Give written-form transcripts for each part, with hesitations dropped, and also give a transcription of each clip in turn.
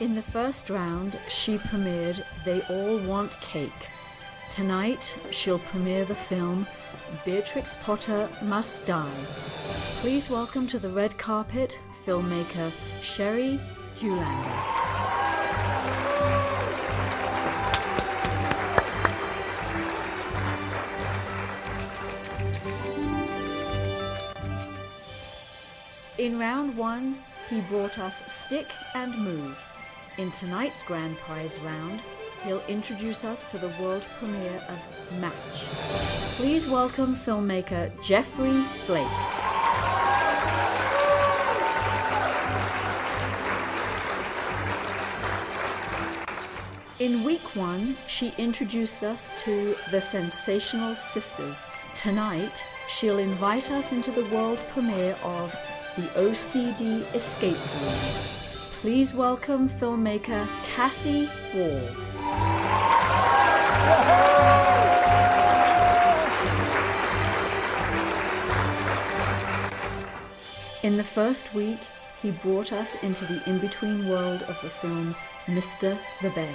In the first round, she premiered They All Want Cake. Tonight, she'll premiere the film Beatrix Potter Must Die. Please welcome to the red carpet filmmaker Sherry Julander. In round one, he brought us Stick and Move. In tonight's grand prize round, he'll introduce us to the world premiere of Match. Please welcome filmmaker Jeffrey Blake. In week one, she introduced us to The Sensational Sisters. Tonight, she'll invite us into the world premiere of The OCD Escape Room. Please welcome filmmaker Cassie Wall. In the first week, he brought us into the in-between world of the film Mr. the Bear.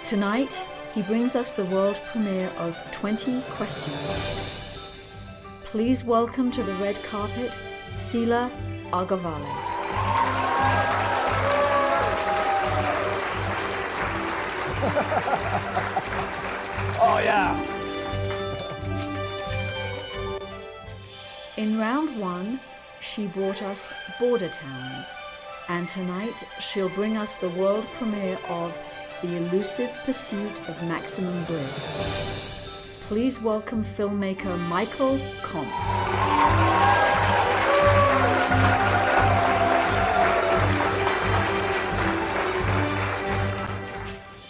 Tonight, he brings us the world premiere of 20 Questions. Please welcome to the red carpet Sila Agavale. Oh yeah! In round one, she brought us Border Towns, and tonight she'll bring us the world premiere of The Elusive Pursuit of Maximum Bliss. Please welcome filmmaker Michael Comp.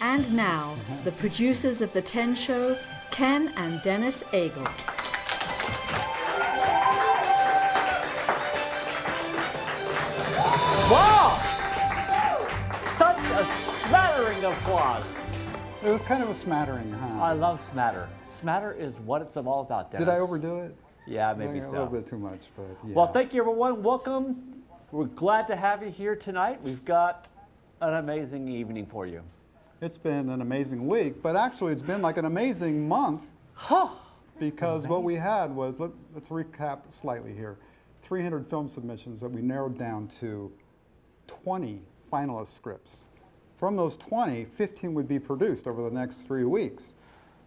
And now, the producers of The 10 Show, Ken and Dennis Agel. Wow! Such a smattering of applause. It was kind of a smattering, huh? I love smatter. Smatter is what it's all about, Dennis. Did I overdo it? Yeah, maybe so. A little bit too much, but yeah. Well, thank you, everyone. Welcome. We're glad to have you here tonight. We've got an amazing evening for you. It's been an amazing week, but actually it's been like an amazing month. Huh. Because what we had was, let's recap slightly here, 300 film submissions that we narrowed down to 20 finalist scripts. From those 20, 15 would be produced over the next 3 weeks.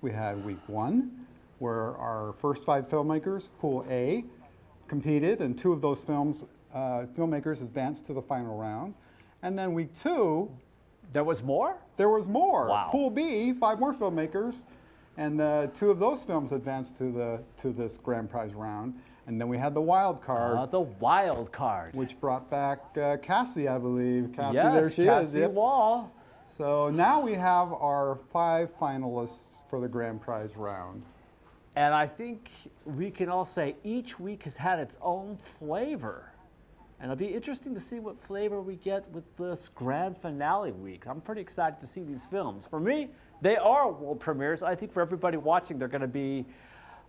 We had week one, where our first 5 filmmakers, Pool A, competed, and 2 of those filmmakers advanced to the final round. And then week 2, there was more? There was more. Wow. Pool B, 5 more filmmakers, and 2 of those films advanced to this grand prize round. And then we had the wild card. The wild card. Which brought back Cassie, I believe. Cassie, yes, there she Cassie is. Yep. Wall. So now we have our 5 finalists for the grand prize round. And I think we can all say each week has had its own flavor. And it'll be interesting to see what flavor we get with this grand finale week. I'm pretty excited to see these films. For me, they are world premieres. I think for everybody watching, they're going to be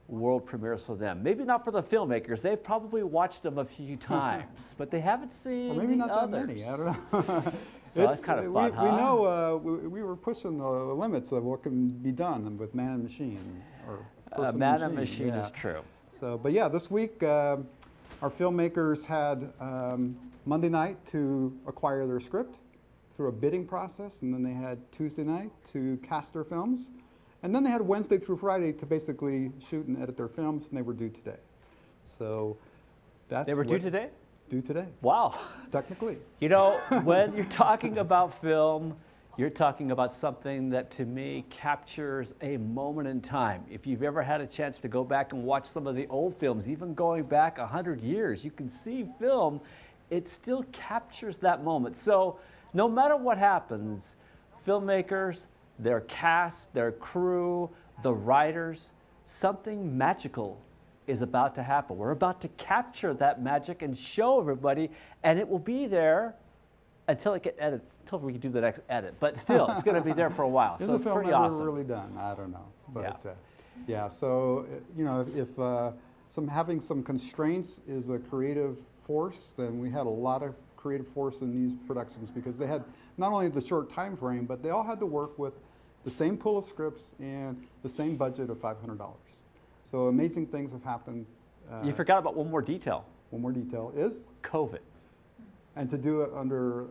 world premieres for them. Maybe not for the filmmakers. They've probably watched them a few times, but they haven't seen well, maybe not others. that many. I don't know. So that's kind of fun, we know we were pushing the limits of what can be done with man and machine. Or man and machine is true. So, but yeah, this week our filmmakers had Monday night to acquire their script through a bidding process, and then they had Tuesday night to cast their films. And then they had Wednesday through Friday to basically shoot and edit their films, and they were due today. So that's They were due today? Due today. Wow. Technically. You know, when you're talking about film, you're talking about something that to me captures a moment in time. If you've ever had a chance to go back and watch some of the old films, even going back 100 years, you can see film, it still captures that moment. So no matter what happens, filmmakers, their cast, their crew, the writers, something magical is about to happen. We're about to capture that magic and show everybody, and it will be there until it gets edited, until we can do the next edit. But still, it's going to be there for a while. Is so the it's film pretty ever awesome. really done? I don't know. But Yeah. yeah, so you know, if having some constraints is a creative force, then we had a lot of creative force in these productions because they had not only the short time frame, but they all had to work with the same pool of scripts and the same budget of $500. So amazing things have happened. You forgot about one more detail. One more detail is? COVID. And to do it under,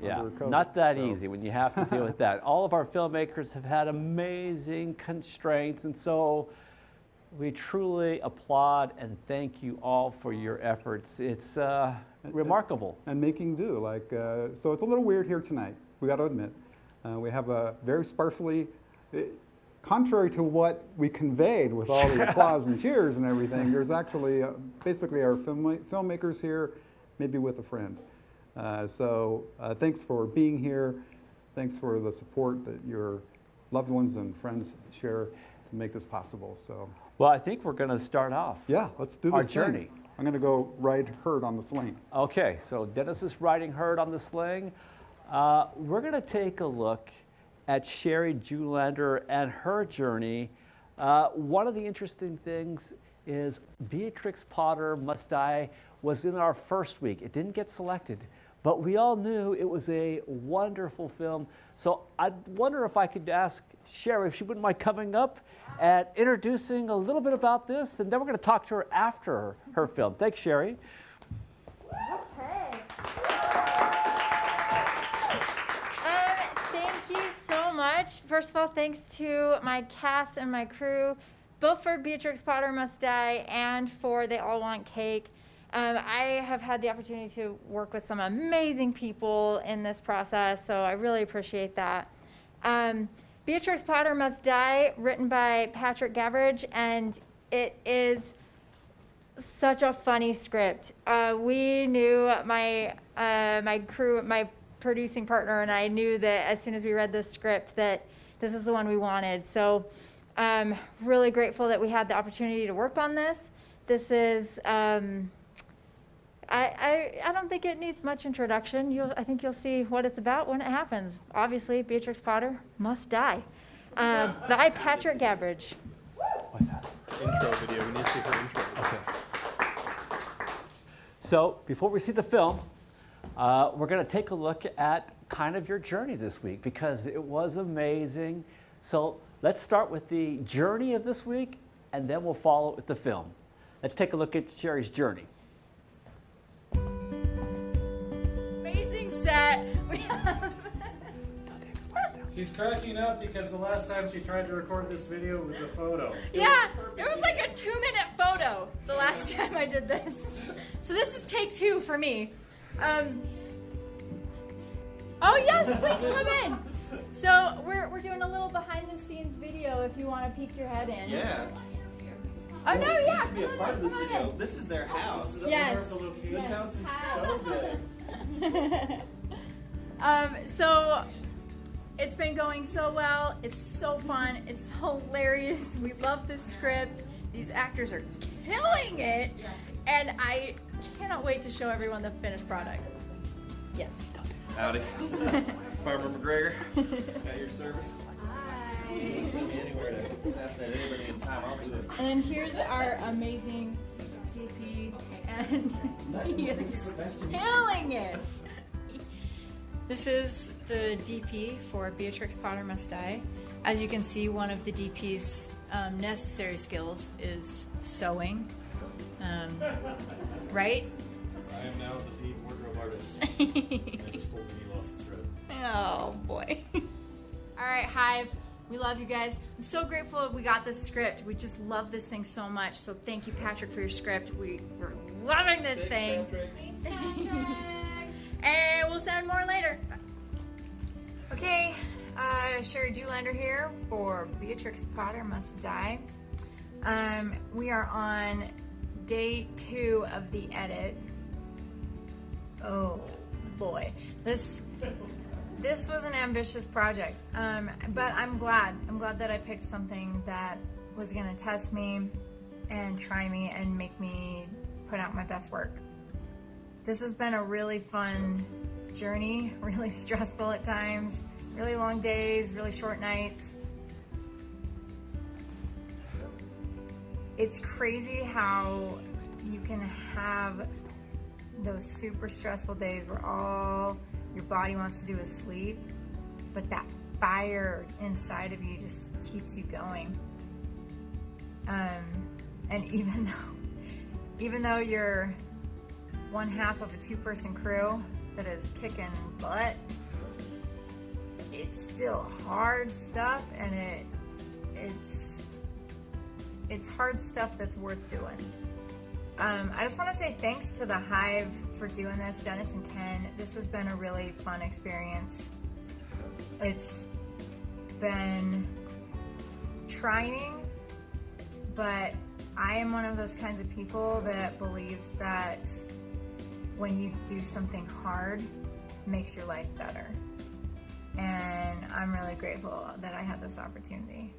under COVID. Not that easy when you have to deal with that. All of our filmmakers have had amazing constraints, and so we truly applaud and thank you all for your efforts. It's remarkable. And making do. So it's a little weird here tonight, we got to admit. We have a very sparsely, contrary to what we conveyed with all the applause and cheers and everything, there's actually basically our filmmakers here, maybe with a friend. So thanks for being here. Thanks for the support that your loved ones and friends share to make this possible. So. Well, I think we're going to start off. Yeah, let's do our this journey. I'm going to go ride herd on the sling. Okay, so Dennis is riding herd on the sling. We're going to take a look at Sherry Julander and her journey. One of the interesting things is Beatrix Potter Must Die was in our first week. It didn't get selected, but we all knew it was a wonderful film. So I wonder if I could ask Sherry if she wouldn't mind coming up and introducing a little bit about this, and then we're going to talk to her after her film. Thanks, Sherry. Okay. Thank you so much. First of all, thanks to my cast and my crew, both for Beatrix Potter Must Die and for They All Want Cake. I have had the opportunity to work with some amazing people in this process, so I really appreciate that. Beatrix Potter Must Die, written by Patrick Gabbridge, and it is such a funny script. We knew, my crew, my producing partner and I knew that as soon as we read this script that this is the one we wanted. So I'm really grateful that we had the opportunity to work on this. This is, I don't think it needs much introduction. I think you'll see what it's about when it happens. Obviously, Beatrix Potter Must Die, by Patrick Gabbridge. What's that? Intro video. We need to see her intro. Okay. So before we see the film, we're going to take a look at kind of your journey this week because it was amazing. So let's start with the journey of this week, and then we'll follow it with the film. Let's take a look at Sherry's journey. Amazing set. We have She's cracking up because the last time she tried to record this video was a photo. Yeah, it was like a 2-minute photo the last time I did this. So this is take 2 for me. Oh yes, please come in. So we're doing a little behind the scenes video if you want to peek your head in. Yeah. Oh no, yeah. You should be a part of this video. This is their house. Yes. This house is so good. So it's been going so well. It's so fun. It's hilarious. We love this script. These actors are killing it. And I cannot wait to show everyone the finished product. Yes. Howdy. Farmer McGregor. Got your service. Hi. You can send me anywhere to assassinate anybody in time. I'll do it. And then here's our amazing DP, and he is killing it. This is the DP for Beatrix Potter Must Die. As you can see, one of the DP's necessary skills is sewing. Right? I am now the lead wardrobe artist. I just pulled the needle off the thread. Oh boy. All right, Hive, we love you guys. I'm so grateful we got this script. We just love this thing so much. So thank you, Patrick, for your script. We're loving this thing. Thanks, And we'll send more later. Okay, Sherry Julander here for Beatrix Potter Must Die. We are on day 2 of the edit. Oh boy, this was an ambitious project, but I'm glad that I picked something that was gonna test me and try me and make me put out my best work. This has been a really fun journey, really stressful at times, really long days, really short nights. It's crazy how you can have those super stressful days where all your body wants to do is sleep, but that fire inside of you just keeps you going. And even though you're one half of a two-person crew that is kicking butt, it's still hard stuff, and it's hard stuff that's worth doing. I just want to say thanks to the Hive for doing this, Dennis and Ken. This has been a really fun experience. It's been trying, but I am one of those kinds of people that believes that when you do something hard, it makes your life better. And I'm really grateful that I had this opportunity.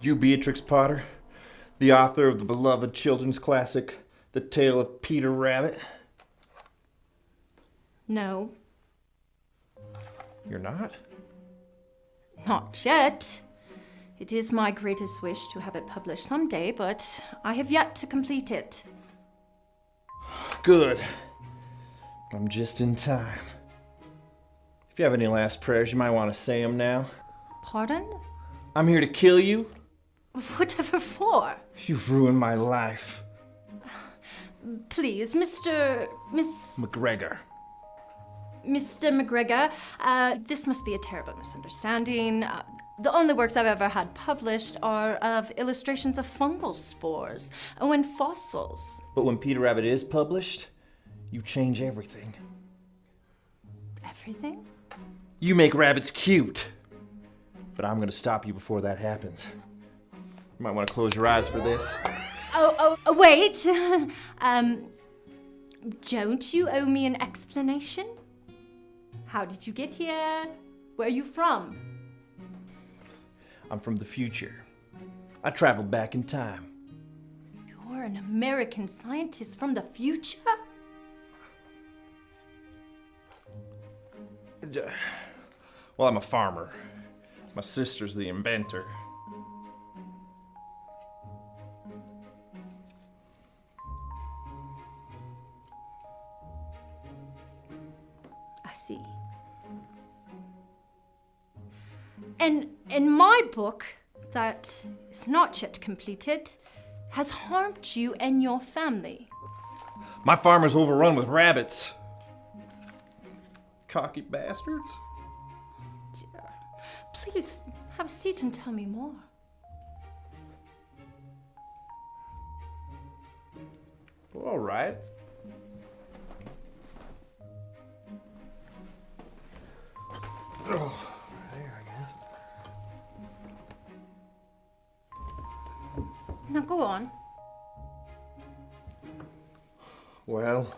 You, Beatrix Potter, the author of the beloved children's classic, The Tale of Peter Rabbit? No. You're not? Not yet. It is my greatest wish to have it published someday, but I have yet to complete it. Good. I'm just in time. If you have any last prayers, you might want to say them now. Pardon? I'm here to kill you. Whatever for? You've ruined my life. Please, Mr. McGregor. Mr. McGregor, this must be a terrible misunderstanding. The only works I've ever had published are of illustrations of fungal spores and fossils. But when Peter Rabbit is published, you change everything. Everything? You make rabbits cute. But I'm gonna stop you before that happens. You might want to close your eyes for this. Wait. Don't you owe me an explanation? How did you get here? Where are you from? I'm from the future. I traveled back in time. You're an American scientist from the future? Well, I'm a farmer. My sister's the inventor. I see. And my book, that is not yet completed, has harmed you and your family. My farm is overrun with rabbits. Cocky bastards. Dear, please have a seat and tell me more. Well, all right. Oh, there, I guess. Now go on. Well,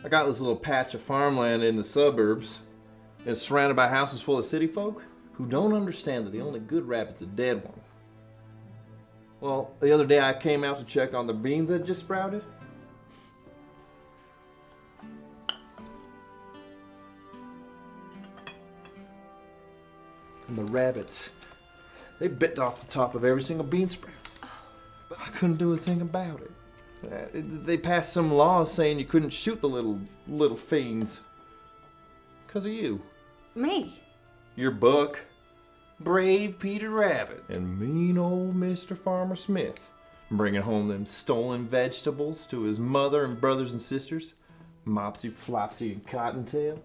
I got this little patch of farmland in the suburbs. And it's surrounded by houses full of city folk who don't understand that the only good rabbit's a dead one. Well, the other day I came out to check on the beans that just sprouted. And the rabbits They bit off the top of every single bean sprout. But I couldn't do a thing about it. They passed some laws saying you couldn't shoot the little fiends. 'Cause of you. Me? Your book, Brave Peter Rabbit, and mean old Mr. Farmer Smith, bringing home them stolen vegetables to his mother and brothers and sisters, Mopsy, Flopsy, and Cottontail.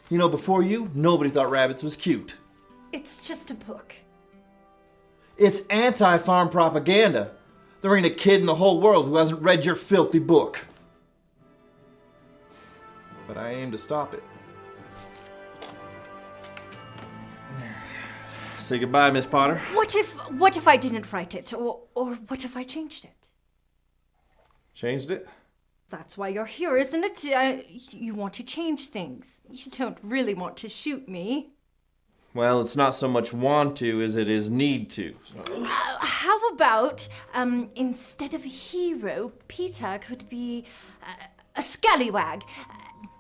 You know, before you, nobody thought rabbits was cute. It's just a book. It's anti-farm propaganda. There ain't a kid in the whole world who hasn't read your filthy book. But I aim to stop it. Say goodbye, Miss Potter. What if I didn't write it? Or what if I changed it? Changed it? That's why you're here, isn't it? You want to change things. You don't really want to shoot me. Well, it's not so much want to as it is need to. How about, instead of a hero, Peter could be a scallywag?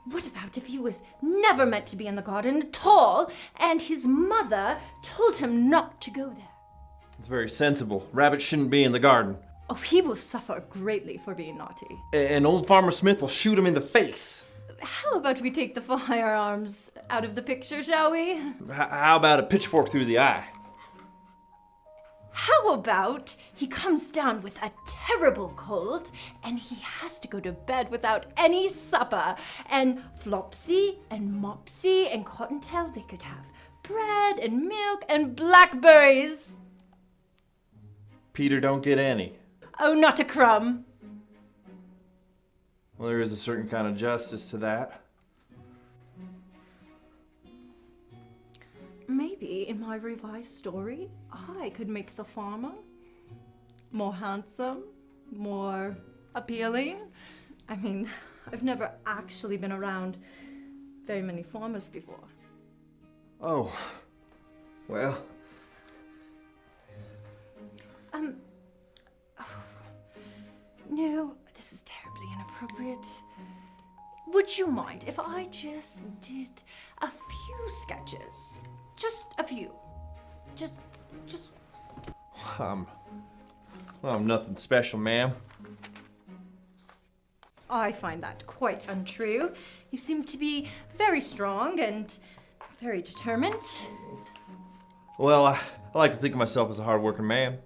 What about if he was never meant to be in the garden at all, and his mother told him not to go there? It's very sensible. Rabbits shouldn't be in the garden. Oh, he will suffer greatly for being naughty. And old Farmer Smith will shoot him in the face. How about we take the firearms out of the picture, shall we? How about a pitchfork through the eye? How about he comes down with a terrible cold and he has to go to bed without any supper, and Flopsy and Mopsy and Cottontail, they could have bread and milk and blackberries. Peter don't get any. Oh, not a crumb. Well, there is a certain kind of justice to that. Maybe in my revised story, I could make the farmer more handsome, more appealing. I mean, I've never actually been around very many farmers before. Oh, well. No, this is terribly inappropriate. Would you mind if I just did a few sketches? Just a few. Just. Well, I'm nothing special, ma'am. I find that quite untrue. You seem to be very strong and very determined. Well, I like to think of myself as a hard-working man.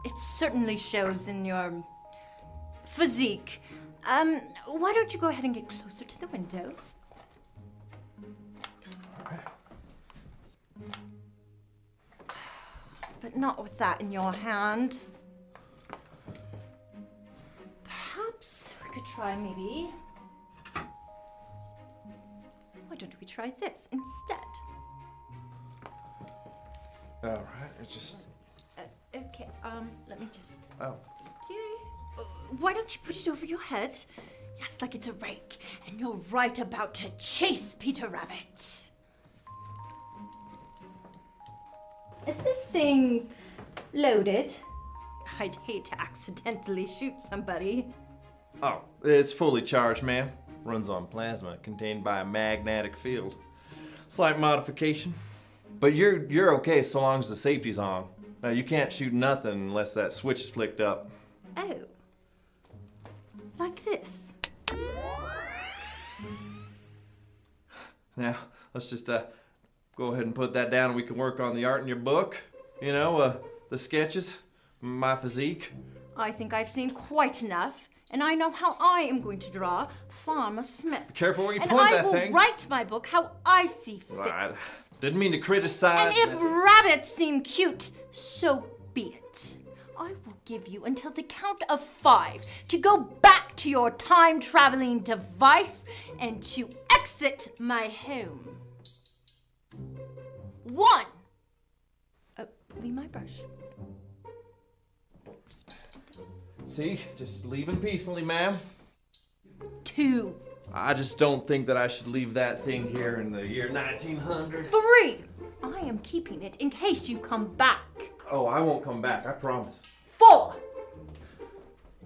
It certainly shows in your physique. Why don't you go ahead and get closer to the window? But not with that in your hand. Perhaps we could try maybe. Why don't we try this instead? All right, it just... Okay, let me just... Oh. Why don't you put it over your head? Yes, like it's a rake, and you're right about to chase Peter Rabbit. Is this thing loaded? I'd hate to accidentally shoot somebody. Oh, it's fully charged, ma'am. Runs on plasma, contained by a magnetic field. Slight modification. But you're okay so long as the safety's on. Now, you can't shoot nothing unless that switch is flicked up. Oh. Like this. Now, let's just go ahead and put that down and we can work on the art in your book. You know, the sketches, my physique. I think I've seen quite enough, and I know how I am going to draw Farmer Smith. Careful where you point that thing. And I will write my book how I see fit. Right. Didn't mean to criticize. And if rabbits seem cute, so be it. I will give you until the count of 5 to go back to your time-traveling device and to exit my home. 1. Leave my brush. See? Just leaving peacefully, ma'am. 2. I just don't think that I should leave that thing here in the year 1900. 3. I am keeping it in case you come back. Oh, I won't come back, I promise. 4.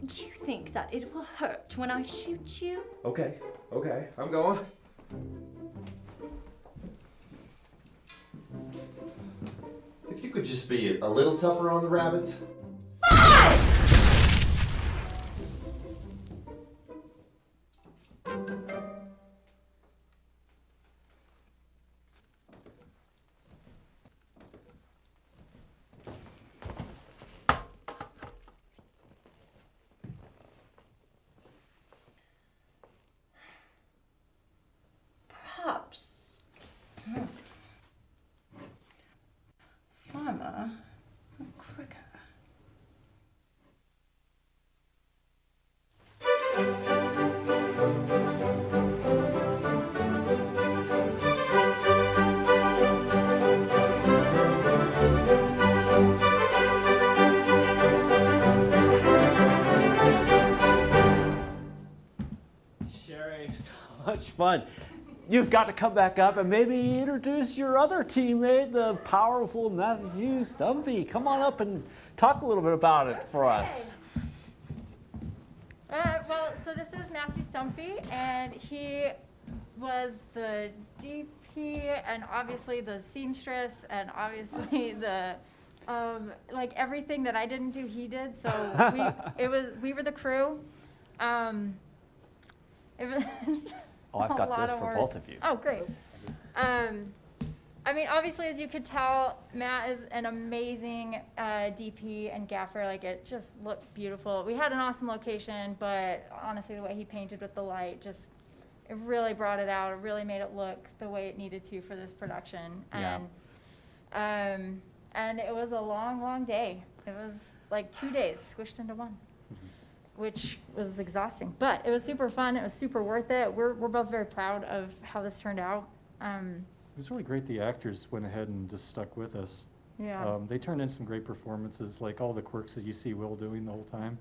Do you think that it will hurt when I shoot you? Okay, I'm going. If you could just be a little tougher on the rabbits. Perhaps. Farmer McGregor. Sherry, so much fun. You've got to come back up and maybe introduce your other teammate, the powerful Matthew Stumpy. Come on up and talk a little bit about it for us. Well, so this is Matthew Stumpy, and he was the DP and obviously the seamstress and obviously the like everything that I didn't do, he did. So we were the crew. It was Oh, I've got this for both of you. Oh, great. I mean, obviously, as you could tell, Matt is an amazing DP and gaffer. Like, it just looked beautiful. We had an awesome location, but honestly, the way he painted with the light just, it really brought it out. It really made it look the way it needed to for this production. Yeah. And it was a long, long day. It was like 2 days squished into one, which was exhausting. But it was super fun. It was super worth it. We're both very proud of how this turned out. It was really great the actors went ahead and just stuck with us. Yeah. They turned in some great performances, like all the quirks that you see Will doing the whole time,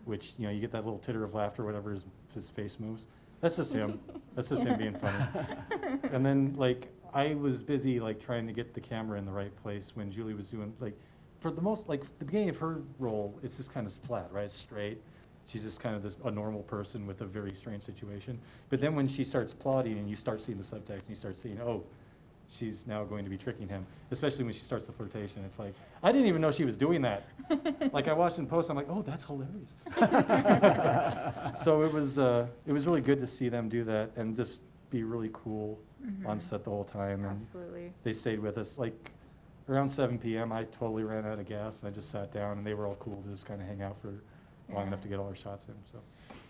which, you know, you get that little titter of laughter whenever his face moves. That's just him. That's just him being funny. And then, like, I was busy, like, trying to get the camera in the right place when Julie was doing, like, for the most, like, the beginning of her role, it's just kind of flat, right? It's straight. She's just kind of a normal person with a very strange situation. But then when she starts plotting and you start seeing the subtext and you start seeing, oh, she's now going to be tricking him, especially when she starts the flirtation. It's like, I didn't even know she was doing that. Like, I watched in post, I'm like, oh, that's hilarious. So it was really good to see them do that and just be really cool on set the whole time. And Absolutely. they stayed with us. Like, around 7 p.m., I totally ran out of gas, and I just sat down, and they were all cool to just kind of hang out for long enough to get all our shots in. So.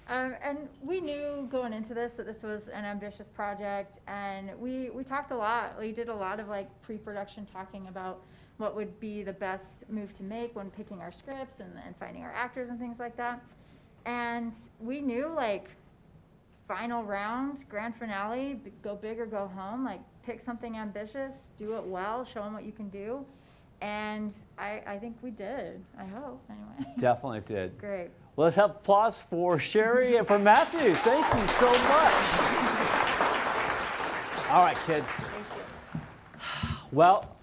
And we knew going into this that this was an ambitious project, and we talked a lot. We did a lot of like pre-production talking about what would be the best move to make when picking our scripts and finding our actors and things like that. And we knew, like, final round, grand finale, go big or go home, like pick something ambitious, do it well, show them what you can do. And I think we did, I hope, anyway. Definitely did. Great. Well, let's have applause for Sherry and for Matthew. Thank you so much. All right, kids. Thank you. Well,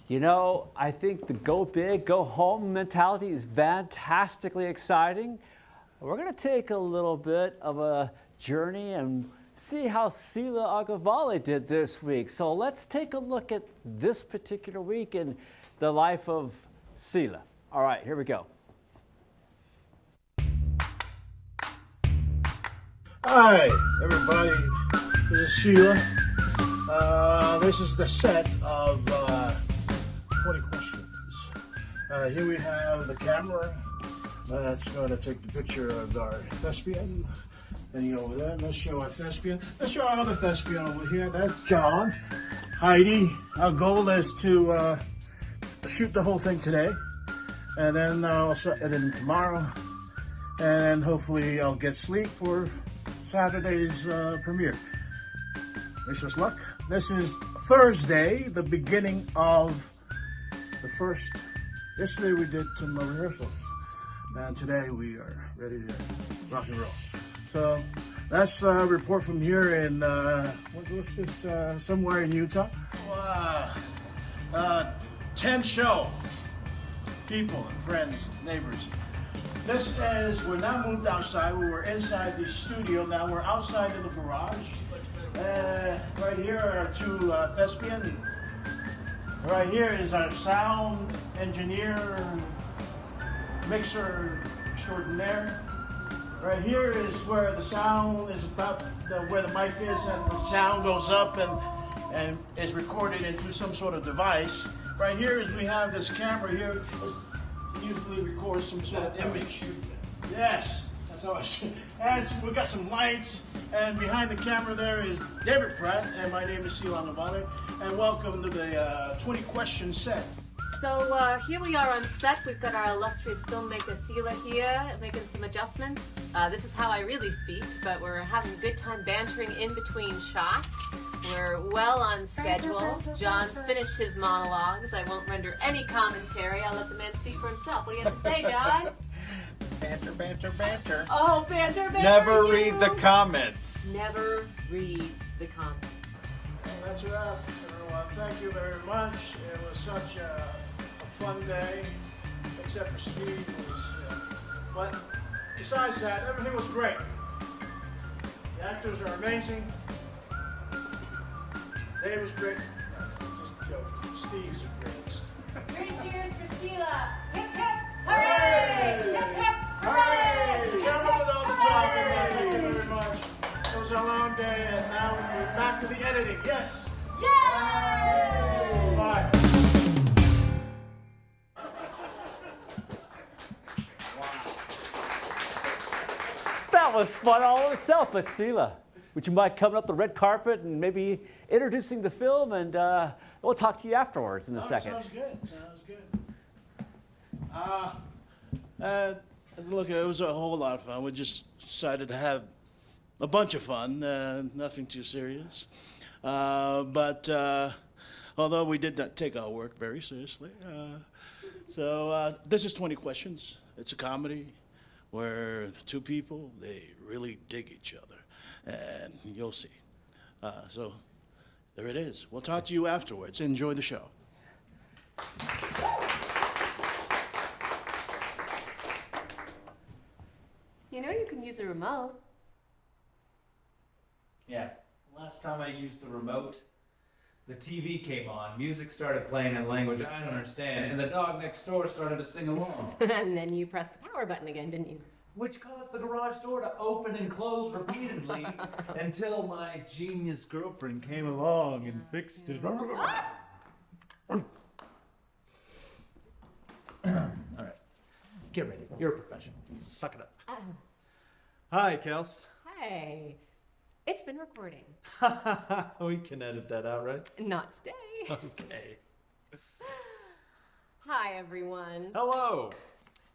you know, I think the go big, go home mentality is fantastically exciting. We're going to take a little bit of a journey and see how Sila Agavale did this week. So let's take a look at this particular week in the life of Sila. All right, here we go. Hi, everybody. This is Sheila. This is the set of 20 questions. Here we have the camera that's going to take the picture of our thespian. Then you go over there. Let's show our thespian. Let's show our other thespian over here. That's John. Heidi. Our goal is to shoot the whole thing today, and then I'll start editing tomorrow, and hopefully I'll get sleep for Saturday's premiere. Wish us luck. This is Thursday, the beginning of the first. Yesterday we did some rehearsals, and today we are ready to rock and roll. So that's a report from here in what's this? Somewhere in Utah. 10 show. People and friends, neighbors. we're now moved outside. We were inside the studio. Now we're outside in the garage. Right here are our two thespians. Right here is our sound engineer, mixer extraordinaire. Right here is where the sound is about where the mic is, and the sound goes up and is recorded into some sort of device. Right here is we have this camera here. It usually records some sort of image. Yes, that's how I shoot. And we've got some lights, and behind the camera there is David Pratt, and my name is Ceylon Navani, and welcome to the 20 question set. So here we are on set. We've got our illustrious filmmaker Sela here making some adjustments. This is how I really speak, but we're having a good time bantering in between shots. We're well on schedule. John's finished his monologues. I won't render any commentary. I'll let the man speak for himself. What do you have to say, John? Banter, banter, banter. Oh, banter, banter. Never read the comments. Never read the comments. That's it up. Thank you very much. It was such a fun day, except for Steve. But besides that, everything was great. The actors are amazing. Dave was great. Just joking. Steve's the greatest. Three cheers for Sela. Hip, hip, hooray! Hip, hip, hooray! The camera did all the job in that. Thank you very much. It was a long day, and now we're back to the editing. Yes! Yay! Bye. That was fun all in itself, but Sela, would you mind coming up the red carpet and maybe introducing the film, and we'll talk to you afterwards in a second. Sounds good. Sounds good. Look, it was a whole lot of fun. We just decided to have a bunch of fun, nothing too serious. But although we did not take our work very seriously. So this is 20 Questions. It's a comedy where the two people, they really dig each other. And you'll see. So there it is. We'll talk to you afterwards. Enjoy the show. You know you can use a remote. Yeah, last time I used the remote, the TV came on, music started playing in a language I don't understand, and the dog next door started to sing along. And then you pressed the power button again, didn't you? Which caused the garage door to open and close repeatedly until my genius girlfriend came along and fixed it. All right, get ready. You're a professional. Suck it up. Hi, Kels. Hey, it's been recording. We can edit that out, right? Not today. Okay. Hi, everyone. Hello.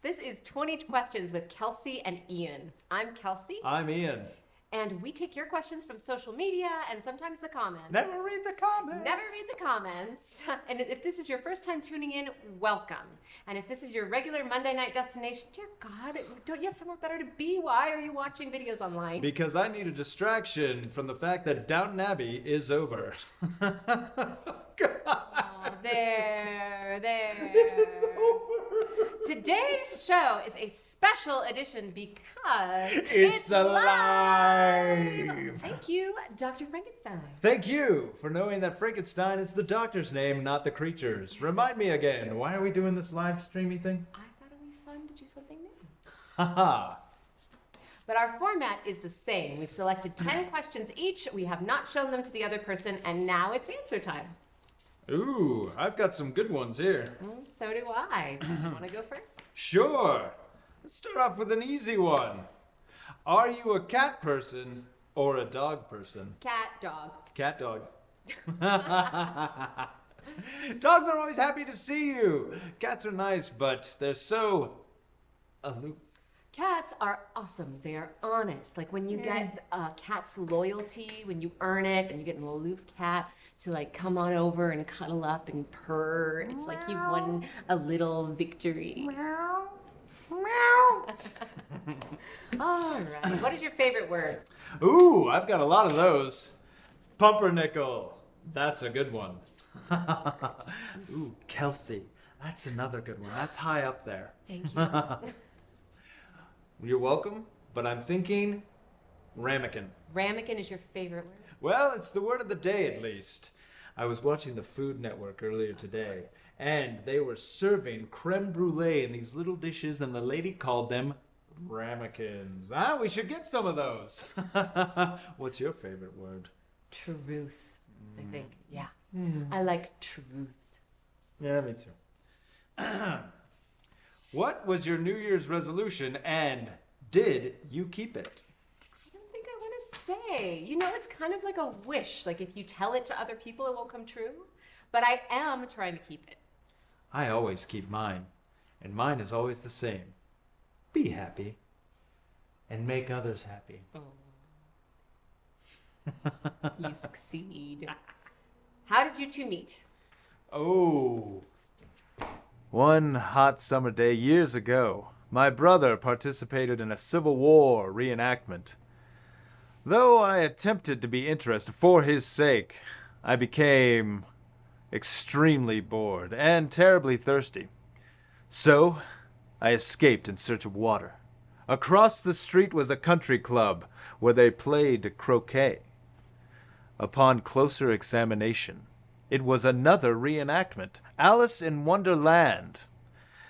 This is 20 Questions with Kelsey and Ian. I'm Kelsey. I'm Ian. And we take your questions from social media and sometimes the comments. Never read the comments. Never read the comments. And if this is your first time tuning in, welcome. And if this is your regular Monday night destination, dear God, don't you have somewhere better to be? Why are you watching videos online? Because I need a distraction from the fact that Downton Abbey is over. Oh, there. It's over. Today's show is a special edition because it's alive. Thank you, Dr. Frankenstein. Thank you for knowing that Frankenstein is the doctor's name, not the creature's. Remind me again, why are we doing this live streamy thing? I thought it would be fun to do something new. Haha. But our format is the same. We've selected 10 questions each. We have not shown them to the other person, and now it's answer time. Ooh, I've got some good ones here. So do I. Want to go first? Sure. Let's start off with an easy one. Are you a cat person or a dog person? Cat, dog. Cat, dog. Dogs are always happy to see you. Cats are nice, but they're so aloof. Cats are awesome. They are honest. Like when you get a cat's loyalty, when you earn it, and you get an aloof cat to like come on over and cuddle up and purr. It's like you've won a little victory. Meow. Meow. All right. What is your favorite word? Ooh, I've got a lot of those. Pumpernickel. That's a good one. Ooh, Kelsey. That's another good one. That's high up there. Thank you. You're welcome, but I'm thinking ramekin. Ramekin is your favorite word? Well, it's the word of the day at least. I was watching the Food Network earlier today, and they were serving creme brulee in these little dishes, and the lady called them ramekins. Ah, we should get some of those. What's your favorite word? Truth, I think. Yeah. I like truth. Yeah, me too. What was your New Year's resolution, and did you keep it? I don't think I want to say. You know, it's kind of like a wish. Like if you tell it to other people, it won't come true. But I am trying to keep it. I always keep mine, and mine is always the same. Be happy, and make others happy. You succeed. How did you two meet? Oh. One hot summer day years ago, my brother participated in a Civil War reenactment. Though I attempted to be interested for his sake, I became extremely bored and terribly thirsty. So, I escaped in search of water. Across the street was a country club where they played croquet. Upon closer examination, it was another reenactment, Alice in Wonderland.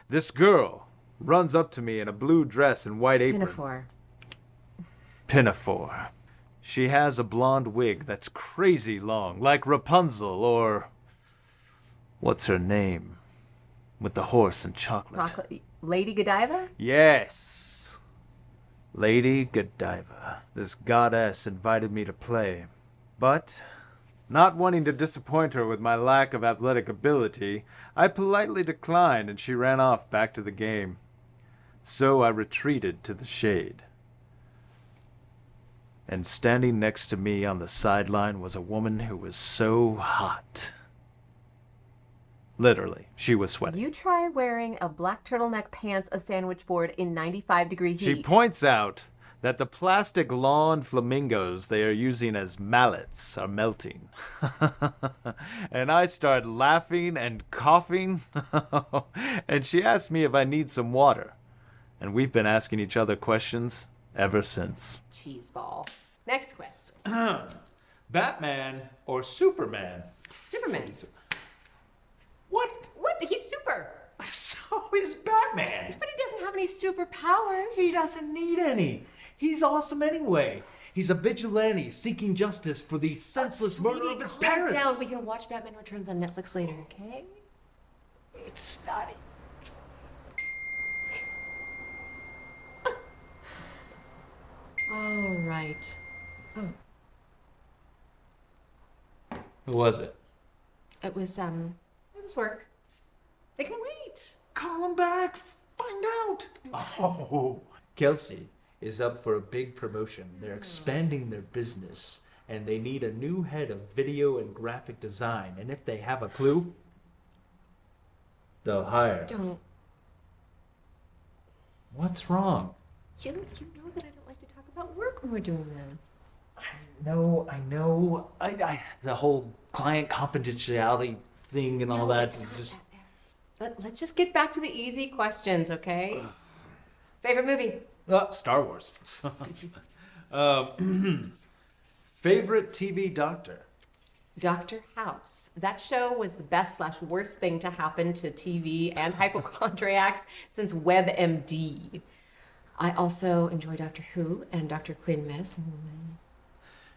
This girl runs up to me in a blue dress and white apron. Pinafore. Pinafore. She has a blonde wig that's crazy long, like Rapunzel or... what's her name? With the horse and chocolate. Lady Godiva? Yes. Lady Godiva. This goddess invited me to play. But, not wanting to disappoint her with my lack of athletic ability, I politely declined and she ran off back to the game. So I retreated to the shade. And standing next to me on the sideline was a woman who was so hot. Literally, she was sweating. You try wearing a black turtleneck pants, a sandwich board in 95-degree heat. She points out that the plastic lawn flamingos they are using as mallets are melting. And I start laughing and coughing. And she asks me if I need some water. And we've been asking each other questions ever since. Cheeseball. Next question. Batman or Superman? Superman. What? What? He's super. So is Batman. But he doesn't have any superpowers. He doesn't need any. He's awesome anyway. He's a vigilante seeking justice for the senseless murder of his parents. Calm down. We can watch Batman Returns on Netflix later, okay? It's not. All right. Oh. Who was it? It was work. They can wait. Call him back. Find out. Oh. Kelsey is up for a big promotion. They're expanding their business, and they need a new head of video and graphic design. And if they have a clue, they'll hire. Don't. What's wrong? You know that I don't like to talk about work when we're doing this. I know. The whole client confidentiality thing and all that is just... Let's just get back to the easy questions, okay? Favorite movie? Star Wars. Favorite TV doctor? Dr. House. That show was the best/worst thing to happen to TV and hypochondriacs since WebMD. I also enjoy Doctor Who and Dr. Quinn, Medicine Woman.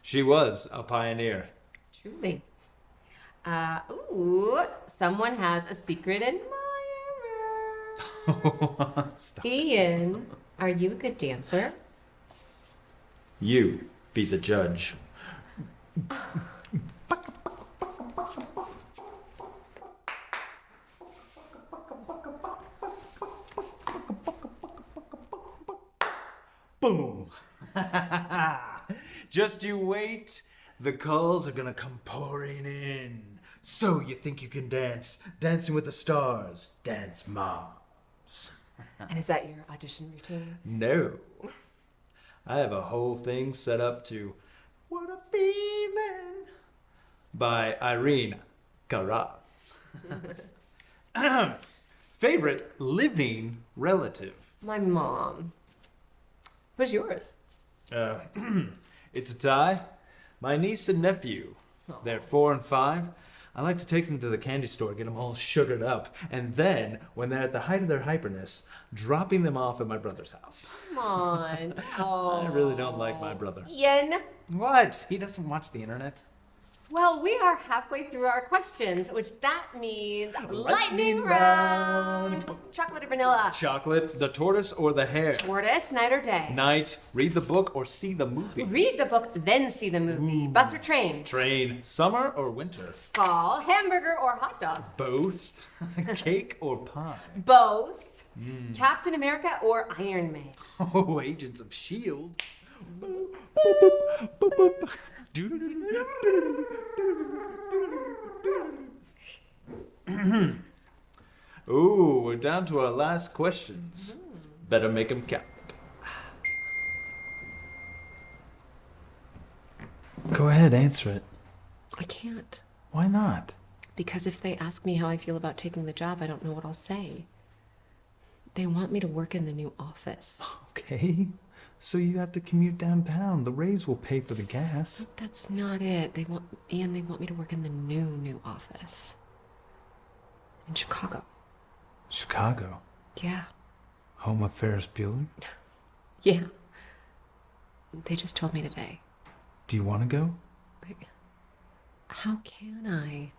She was a pioneer. Truly. Someone has a secret admirer. Stop. Ian, are you a good dancer? You be the judge. Boom. Just you wait. The calls are gonna come pouring in. So you think you can dance? Dancing with the Stars. Dance Moms. And is that your audition routine? No. I have a whole thing set up to What a Feeling by Irene Cara. Favorite living relative? My mom. What's yours? It's a tie. My niece and nephew. They're 4 and 5. I like to take them to the candy store, get them all sugared up, and then, when they're at the height of their hyperness, dropping them off at my brother's house. Come on. Oh. I really don't like my brother. Ian. What? He doesn't watch the internet. Well, we are halfway through our questions, which that means lightning round. Chocolate or vanilla? Chocolate, the tortoise or the hare? Tortoise, night or day? Night, read the book or see the movie? Read the book, then see the movie. Bus or train? Train, summer or winter? Fall, hamburger or hot dog? Both. Cake or pie? Both. Captain America or Iron Man? Oh, Agents of S.H.I.E.L.D. Boop, boop, boop, boop. Ooh, we're down to our last questions. Better make them count. Go ahead, answer it. I can't. Why not? Because if they ask me how I feel about taking the job, I don't know what I'll say. They want me to work in the new office. Okay. So you have to commute downtown. The raise will pay for the gas. That's not it. They want me to work in the new office. In Chicago. Chicago? Yeah. Home of Ferris Bueller? Yeah. They just told me today. Do you want to go? How can I?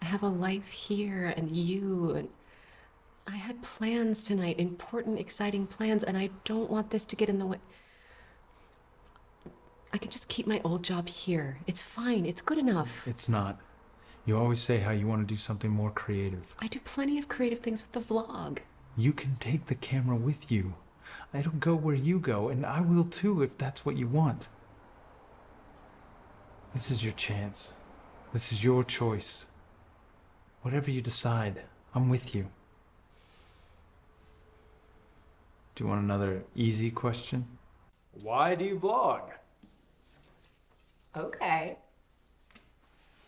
I have a life here and you and I had plans tonight, important, exciting plans, and I don't want this to get in the way. I can just keep my old job here. It's fine. It's good enough. It's not. You always say how you want to do something more creative. I do plenty of creative things with the vlog. You can take the camera with you. It'll go where you go, and I will too if that's what you want. This is your chance. This is your choice. Whatever you decide, I'm with you. Do you want another easy question? Why do you vlog? Okay.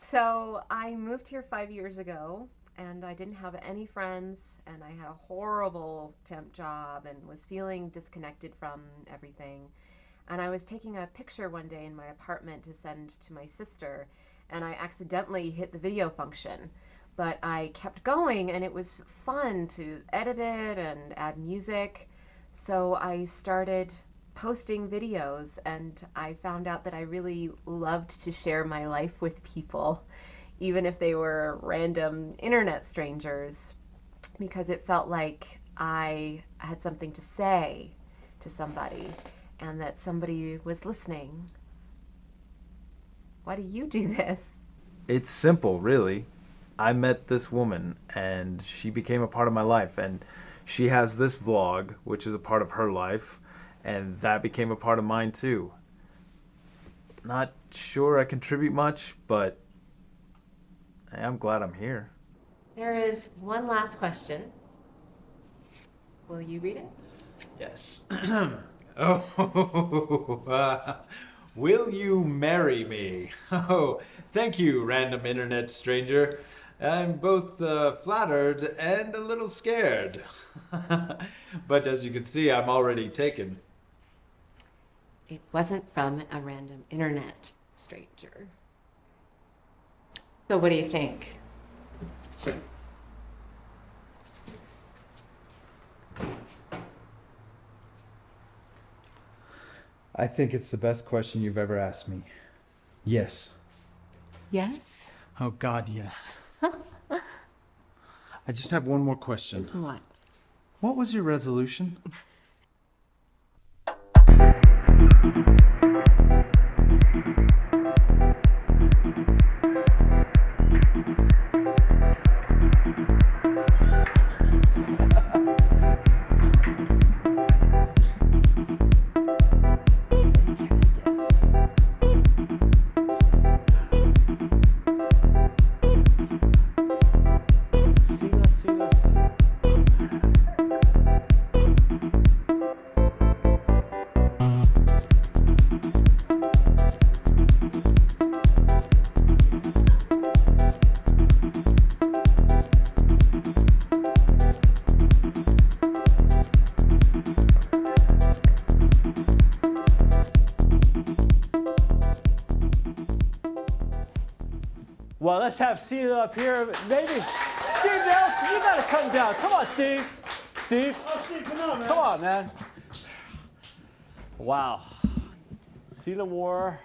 So I moved here 5 years ago and I didn't have any friends and I had a horrible temp job and was feeling disconnected from everything. And I was taking a picture one day in my apartment to send to my sister and I accidentally hit the video function. But I kept going and it was fun to edit it and add music. So I started posting videos and I found out that I really loved to share my life with people, even if they were random internet strangers, because it felt like I had something to say to somebody and that somebody was listening. Why do you do this? It's simple, really. I met this woman and she became a part of my life, and she has this vlog, which is a part of her life, and that became a part of mine too. Not sure I contribute much, but I'm glad I'm here. There is one last question. Will you read it? Yes. Will you marry me? Oh, thank you, random internet stranger. I'm both flattered and a little scared. But as you can see, I'm already taken. It wasn't from a random internet stranger. So what do you think? I think it's the best question you've ever asked me. Yes. Yes? Oh, God, yes. I just have one more question. What? What was your resolution? let's have Celia up here. Maybe Steve Nelson, you gotta come down. Come on, Steve. Steve. Oh, Steve, come on, man. Come on, man. Wow. Celia wore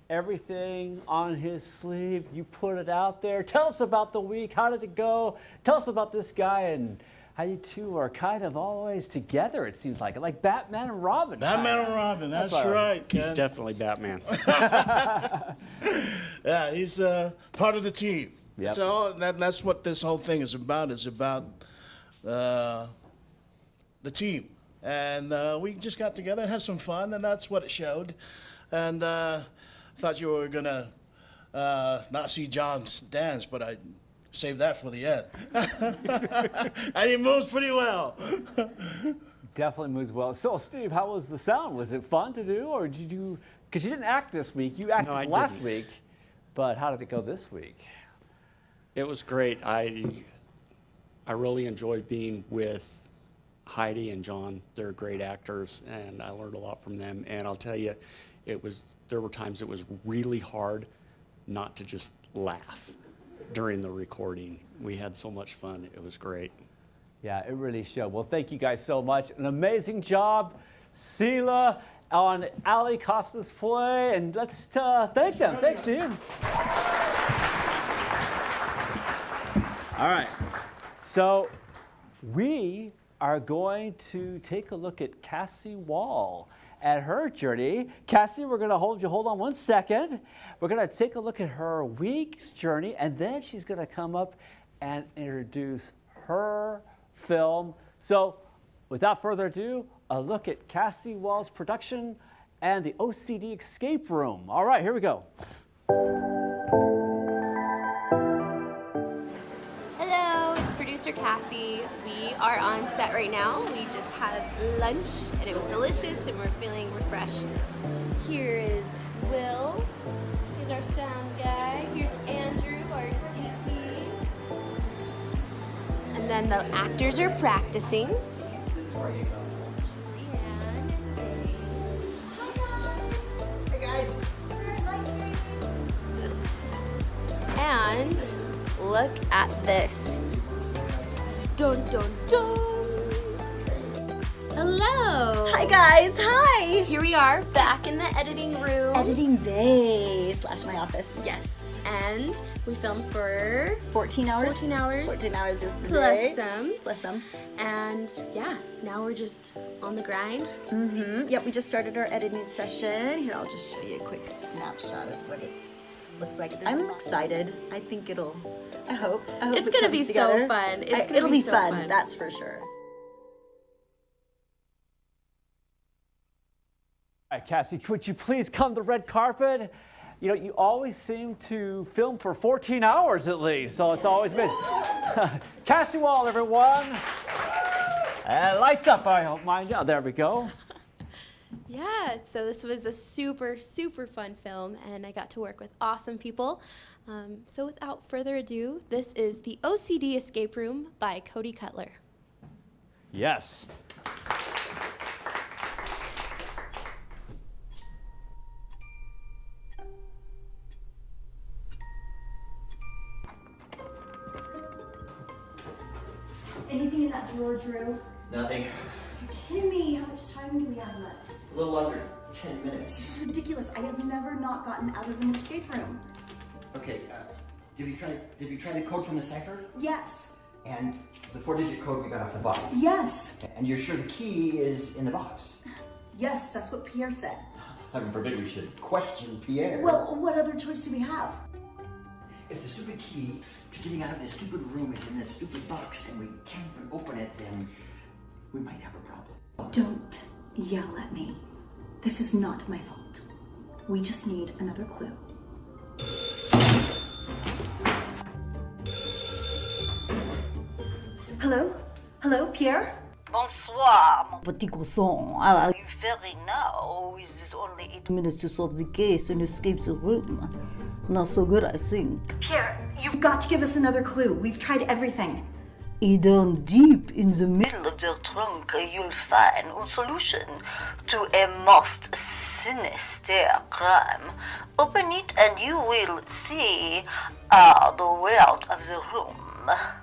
everything on his sleeve. You put it out there. Tell us about the week. How did it go? Tell us about this guy and how you two are kind of always together, it seems like Batman and Robin. Batman and Robin, that's right, Ken. He's definitely Batman. Yeah, he's part of the team. Yep. So that's what this whole thing is about. It's about the team. And we just got together and had some fun, and that's what it showed. And thought you were going to not see John dance, but I saved that for the end. And he moves pretty well. Definitely moves well. So, Steve, how was the sound? Was it fun to do, or did you, because you didn't act this week, you acted last week, but how did it go this week? It was great. I really enjoyed being with Heidi and John. They're great actors, and I learned a lot from them. And I'll tell you, there were times it was really hard not to just laugh during the recording. We had so much fun. It was great. Yeah, it really showed. Well, thank you guys so much. An amazing job, Celia, on Ali Costa's play, and let's thank them. Thanks, Steve. All right, so we are going to take a look at Cassie Wall at her journey. Cassie, we're going to hold on 1 second. We're going to take a look at her week's journey, and then she's going to come up and introduce her film. So without further ado, a look at Cassie Wall's production and the OCD Escape Room. All right, here we go. Hello, it's producer Cassie. We are on set right now. We just had lunch and it was delicious and we're feeling refreshed. Here is Will. Here's our sound guy. Here's Andrew, our DP. And then the actors are practicing. Hey guys. And look at this. Dun dun dun. Hello. Hi guys, hi. Here we are back in the editing room. Editing bay / my office. Yes. And we filmed for 14 hours. 14 hours. 14 hours yesterday. Plus some. And yeah, now we're just on the grind. Yep, we just started our editing session. Here, I'll just show you a quick snapshot of what it looks like. I'm excited. I think I hope it's it gonna be comes together. so fun. It'll be so fun, that's for sure. All right, Cassie, could you please come to the red carpet? You know, you always seem to film for 14 hours at least, so it's always been. Cassie Wall, everyone. And lights up, I hope, mind you. Oh, there we go. Yeah, so this was a super, super fun film, and I got to work with awesome people. So without further ado, this is The OCD Escape Room by Cody Cutler. Yes. Anything in that drawer, Drew? Nothing. You're kidding me. How much time do we have left? A little under 10 minutes. This is ridiculous. I have never not gotten out of an escape room. Okay, did we try the code from the cipher? Yes. And the 4-digit code we got off the box? Yes. And you're sure the key is in the box? Yes, that's what Pierre said. Heaven forbid we should question Pierre. Well, what other choice do we have? If the stupid key to getting out of this stupid room is in this stupid box and we can't even open it, then we might have a problem. Don't yell at me. This is not my fault. We just need another clue. Hello? Hello, Pierre? Bonsoir, mon petit garçon. How are you faring now? Is this only 8 minutes to solve the case and escape the room? Not so good, I think. Pierre, you've got to give us another clue. We've tried everything. Hidden deep in the middle of the trunk, you'll find a solution to a most sinister crime. Open it and you will see the world of the room.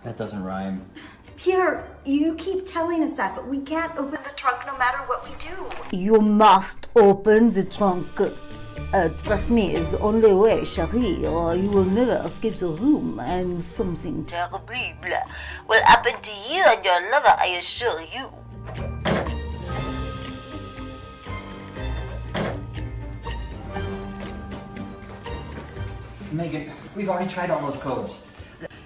That doesn't rhyme. Pierre, you keep telling us that, but we can't open the trunk no matter what we do. You must open the trunk. Trust me, it's the only way, chérie, or you will never escape the room, and something terrible will happen to you and your lover, I assure you. Megan, we've already tried all those codes.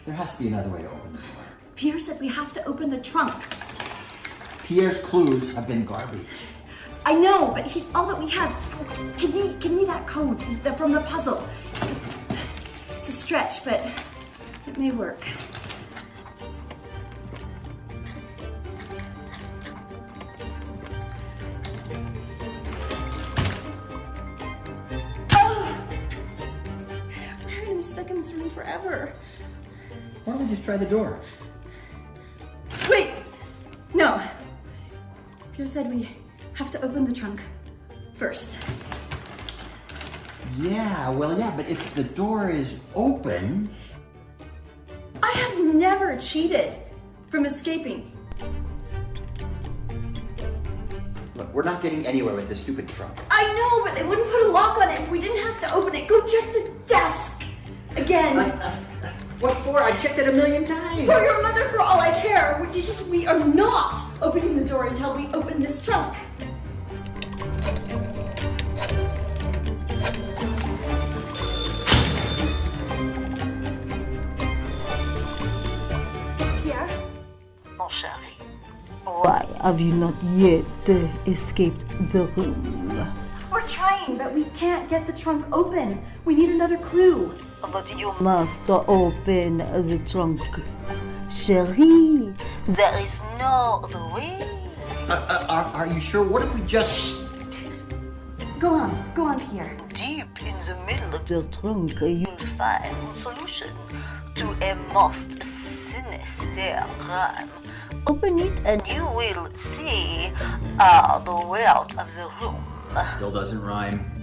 There has to be another way to open the door. Pierre said we have to open the trunk. Pierre's clues have been garbage. I know, but he's all that we have. Give me that code from the puzzle. It's a stretch, but it may work. Oh! We're gonna be stuck in this room forever. Why don't we just try the door? Wait! No. Pierre said we have to open the trunk first. Yeah, but if the door is open... I have never cheated from escaping. Look, we're not getting anywhere with this stupid trunk. I know, but they wouldn't put a lock on it if we didn't have to open it. Go check the desk! Again. What for? I checked it 1,000,000 times. For your mother, for all I care. We are not opening the door until we open this trunk. Pierre? Mon chéri, why have you not yet escaped the room? We're trying, but we can't get the trunk open. We need another clue. But you must open the trunk. Chérie, there is no other way. Are you sure? What if we just... Go on, Pierre. Deep in the middle of the trunk, you'll find a solution to a most sinister crime. Open it and you will see the world of the room. Still doesn't rhyme.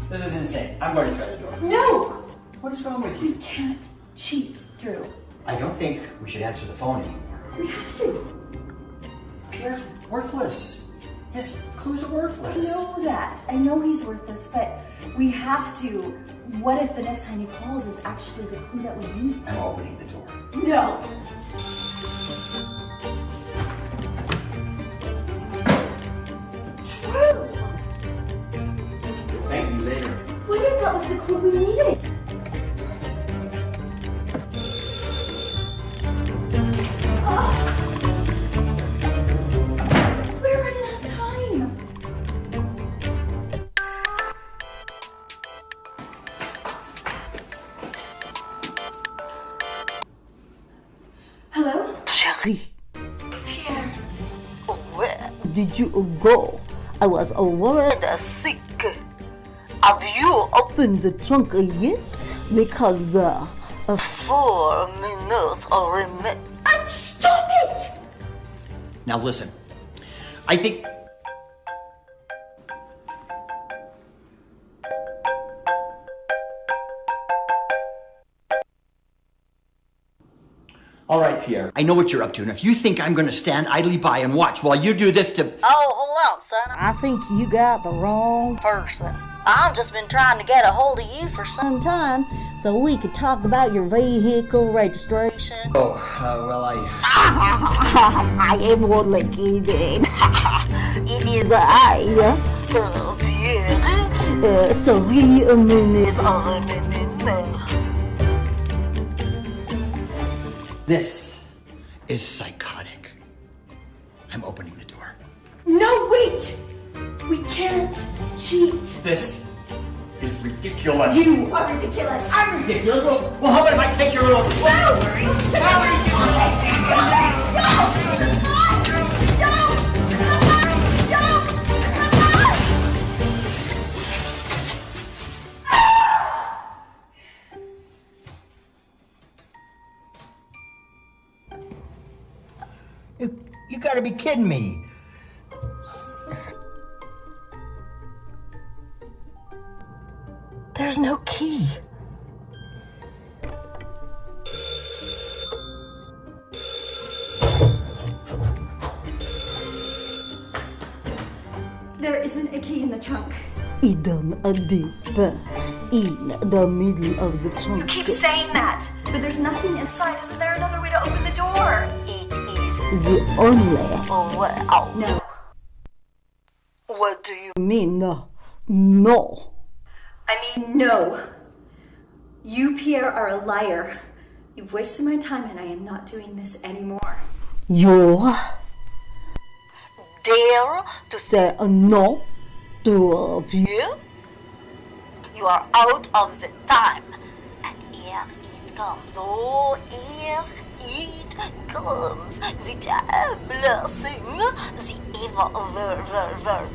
This is insane. I'm going to try the door. No! What is wrong with you? We can't cheat, Drew. I don't think we should answer the phone anymore. We have to. Pierre's worthless. His clues are worthless. I know that. I know he's worthless, but we have to. What if the next time he calls is actually the clue that we need? I'm opening the door. No! Drew! You'll thank me later. What if that was the clue we needed? We're running out of time. Hello? Chérie, Pierre. where did you go? I was worried sick. Have you opened the trunk yet? Because 4 minutes remain. Stop it! Now listen. I think... All right, Pierre. I know what you're up to, and if you think I'm going to stand idly by and watch while you do this to... Oh, hold on, son. I think you got the wrong person. I've just been trying to get a hold of you for some time so we could talk about your vehicle registration. Oh, well, I am only kidding. It is I, Pierre. 3 minutes remaining. This is psychotic. I'm opening the door. No, wait! We can't cheat. This is ridiculous. You are ridiculous. I'm ridiculous? Well, how about if I take your little... gotta be kidding me. There's no key. There isn't a key in the trunk. Hidden deep in the middle of the trunk. You keep saying that, but there's nothing inside. Isn't there another way to open the door? It is the only way out. No. What do you mean, no? No. I mean, no. You, Pierre, are a liar. You've wasted my time and I am not doing this anymore. You dare to say no to Pierre? You are out of the time. And here it comes. Oh, here it comes. The terrible thing. The evil,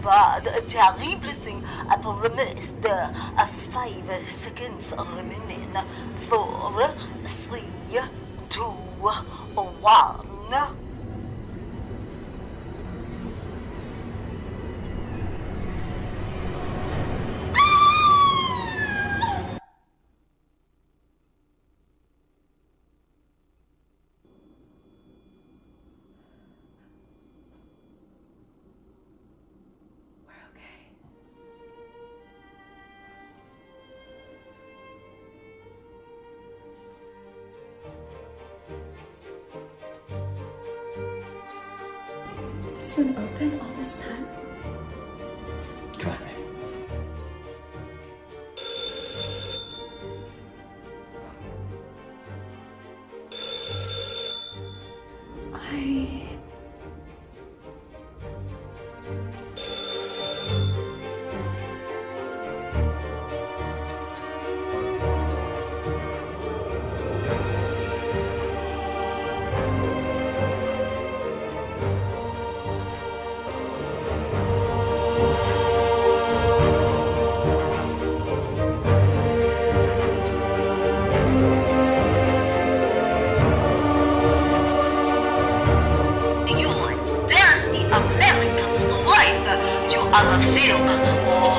bad, terrible thing. I promised 5 seconds remaining. 4, 3, 2, 1. It's been open all this time. Come on. On the field. Oh.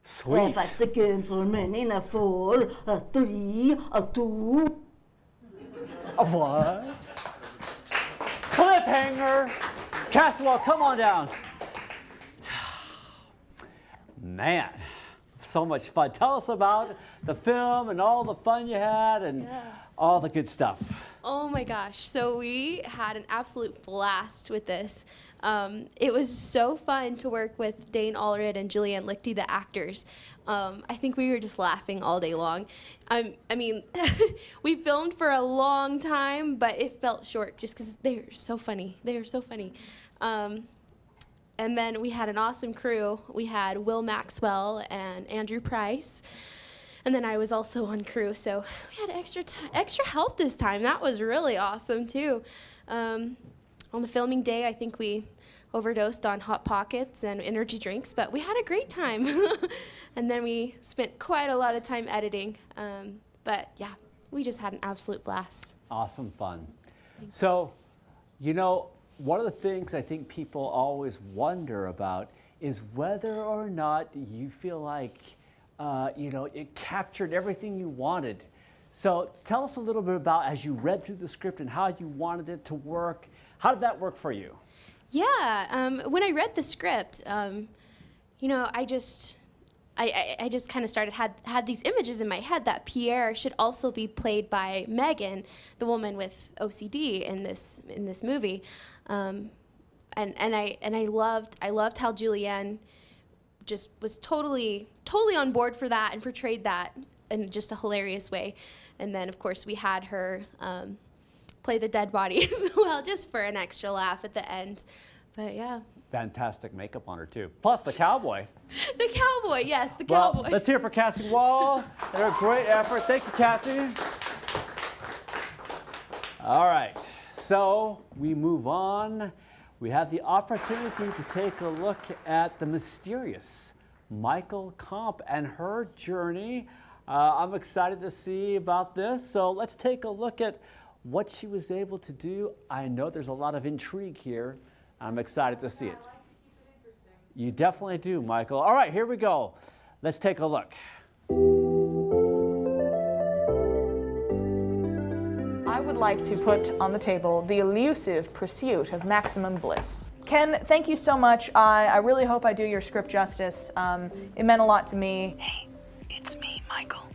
Sweet. 5 seconds remaining. 4, 3, 2. What? Cliffhanger! Caswell, come on down. Man, so much fun. Tell us about the film and all the fun you had and all the good stuff. Oh my gosh, so we had an absolute blast with this. It was so fun to work with Dane Allred and Julianne Lichty, the actors. I think we were just laughing all day long. I mean, we filmed for a long time, but it felt short just because they were so funny. They were so funny. And then we had an awesome crew. We had Will Maxwell and Andrew Price. And then I was also on crew, so we had extra help this time. That was really awesome, too. On the filming day, I think we overdosed on Hot Pockets and energy drinks, but we had a great time. And then we spent quite a lot of time editing. But yeah, we just had an absolute blast. Awesome fun. So, you know, one of the things I think people always wonder about is whether or not you feel like, you know, it captured everything you wanted. So tell us a little bit about, as you read through the script and how you wanted it to work. How did that work for you? Yeah, when I read the script, you know, I just kind of had these images in my head that Pierre should also be played by Megan, the woman with OCD in this movie, and I loved how Julianne just was totally on board for that and portrayed that in just a hilarious way. And then of course we had her play the dead body as well, just for an extra laugh at the end. But yeah. Fantastic makeup on her too. Plus the cowboy. The cowboy, yes, the Well, cowboy. let's hear it for Cassie Wall. They're a great effort. Thank you, Cassie. All right, so we move on. We have the opportunity to take a look at the mysterious Michael Comp and her journey. I'm excited to see about this. So let's take a look at what she was able to do. I know there's a lot of intrigue here. I'm excited to see it. You definitely do, Michael. All right, here we go. Let's take a look. I would like to put on the table the elusive pursuit of maximum bliss. Ken, thank you so much. I really hope I do your script justice. It meant a lot to me. Hey, it's me, Michael.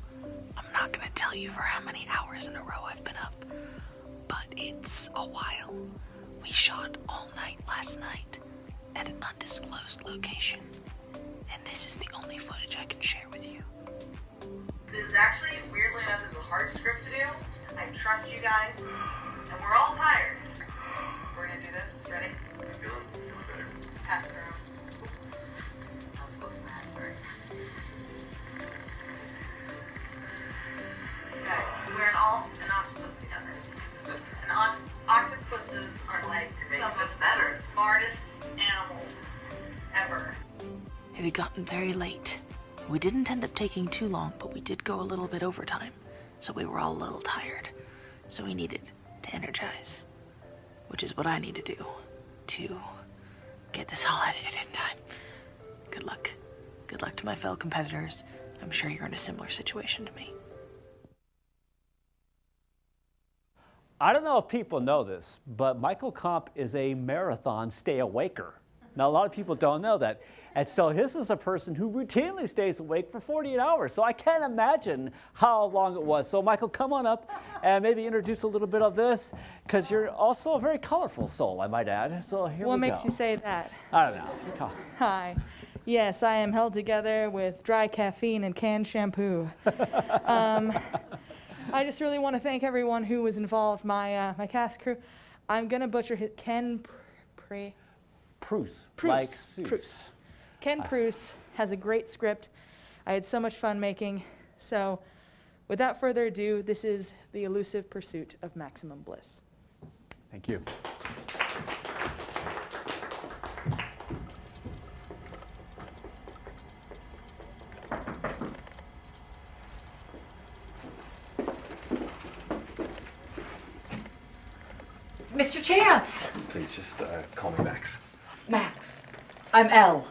I'm not gonna tell you for how many hours in a row I've been up, but it's a while. We shot all night last night at an undisclosed location, and this is the only footage I can share with you. This is actually, weirdly enough, is a hard script to do. I trust you guys, and we're all tired. We're gonna do this. Ready? Feeling better. Pass it around. I was close to my eyes, sorry. Guys, we're an octopus together. And octopuses are like some of the smartest animals ever. It had gotten very late. We didn't end up taking too long, but we did go a little bit overtime, so we were all a little tired. So we needed to energize, which is what I need to do to get this all edited in time. Good luck. Good luck to my fellow competitors. I'm sure you're in a similar situation to me. I don't know if people know this, but Michael Comp is a marathon stay-awaker. Now, a lot of people don't know that. And so this is a person who routinely stays awake for 48 hours. So I can't imagine how long it was. So Michael, come on up and maybe introduce a little bit of this, because you're also a very colorful soul, I might add. So here we go. What makes you say that? I don't know. Come on. Hi. Yes, I am held together with dry caffeine and canned shampoo. I just really want to thank everyone who was involved, my cast crew. I'm going to butcher his Ken Pruce, like Seuss. Pruce. Ken Pruce has a great script. I had so much fun making. So without further ado, this is The Elusive Pursuit of Maximum Bliss. Thank you. Mr. Chance! Please just call me Max. Max, I'm Elle.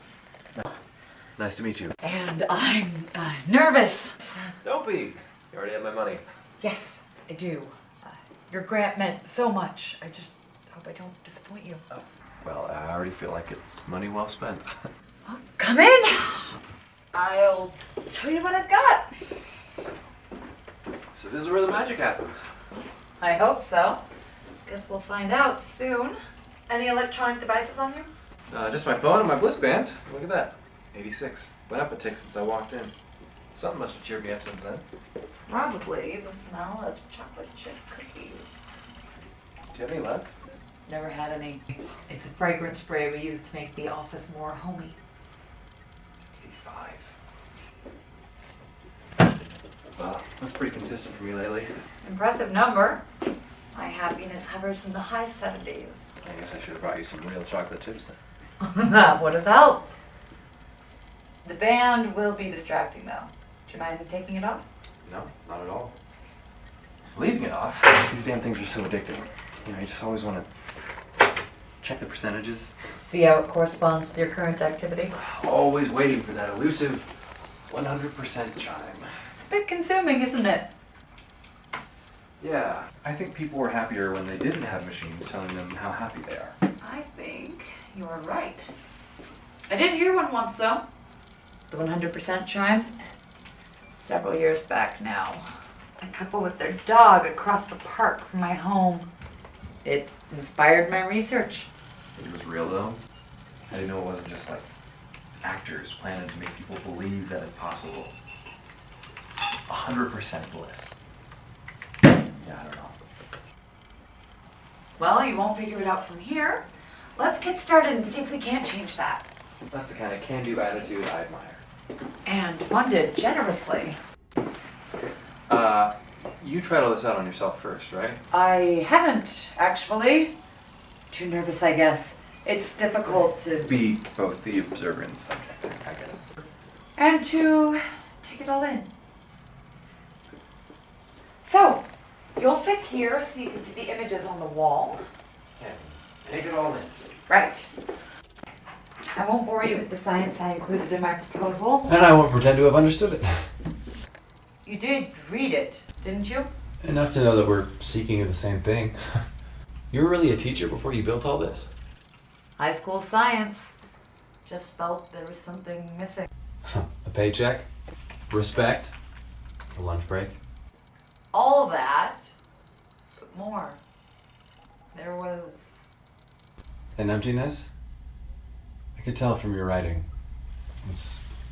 Nice to meet you. And I'm nervous. Don't be. You already have my money. Yes, I do. Your grant meant so much. I just hope I don't disappoint you. Oh, well, I already feel like it's money well spent. Come in. I'll show you what I've got. So this is where the magic happens. I hope so. Guess we'll find out soon. Any electronic devices on you? Just my phone and my Bliss band. Look at that. 86. Went up a tick since I walked in. Something must have cheered me up since then. Probably the smell of chocolate chip cookies. Do you have any left? Never had any. It's a fragrance spray we use to make the office more homey. 85. Well, that's pretty consistent for me lately. Impressive number. My happiness hovers in the high 70s. I guess I should have brought you some real chocolate chips then. That would have helped. The band will be distracting though. Do you mind taking it off? No, not at all. Leaving it off. These damn things are so addicting. You know, you just always want to check the percentages. See how it corresponds with your current activity? Always waiting for that elusive 100% chime. It's a bit consuming, isn't it? Yeah, I think people were happier when they didn't have machines telling them how happy they are. I think you're right. I did hear one once, though. The 100% chime. Several years back now. A couple with their dog across the park from my home. It inspired my research. It was real though. I didn't know it wasn't just like actors planning to make people believe that it's possible. 100% bliss. Yeah, I don't know. Well, you won't figure it out from here. Let's get started and see if we can't change that. That's the kind of can-do attitude I admire. And funded generously. You tried all this out on yourself first, right? I haven't, actually. Too nervous, I guess. It's difficult to Be both the observer and the subject. I get it. and to take it all in. So, you'll sit here so you can see the images on the wall. And take it all in. Right. I won't bore you with the science I included in my proposal. And I won't pretend to have understood it. You did read it, didn't you? Enough to know that we're seeking the same thing. You were really a teacher before you built all this? High school science. Just felt there was something missing. A paycheck? Respect? A lunch break? All that, but more. There was... An emptiness? I could tell from your writing.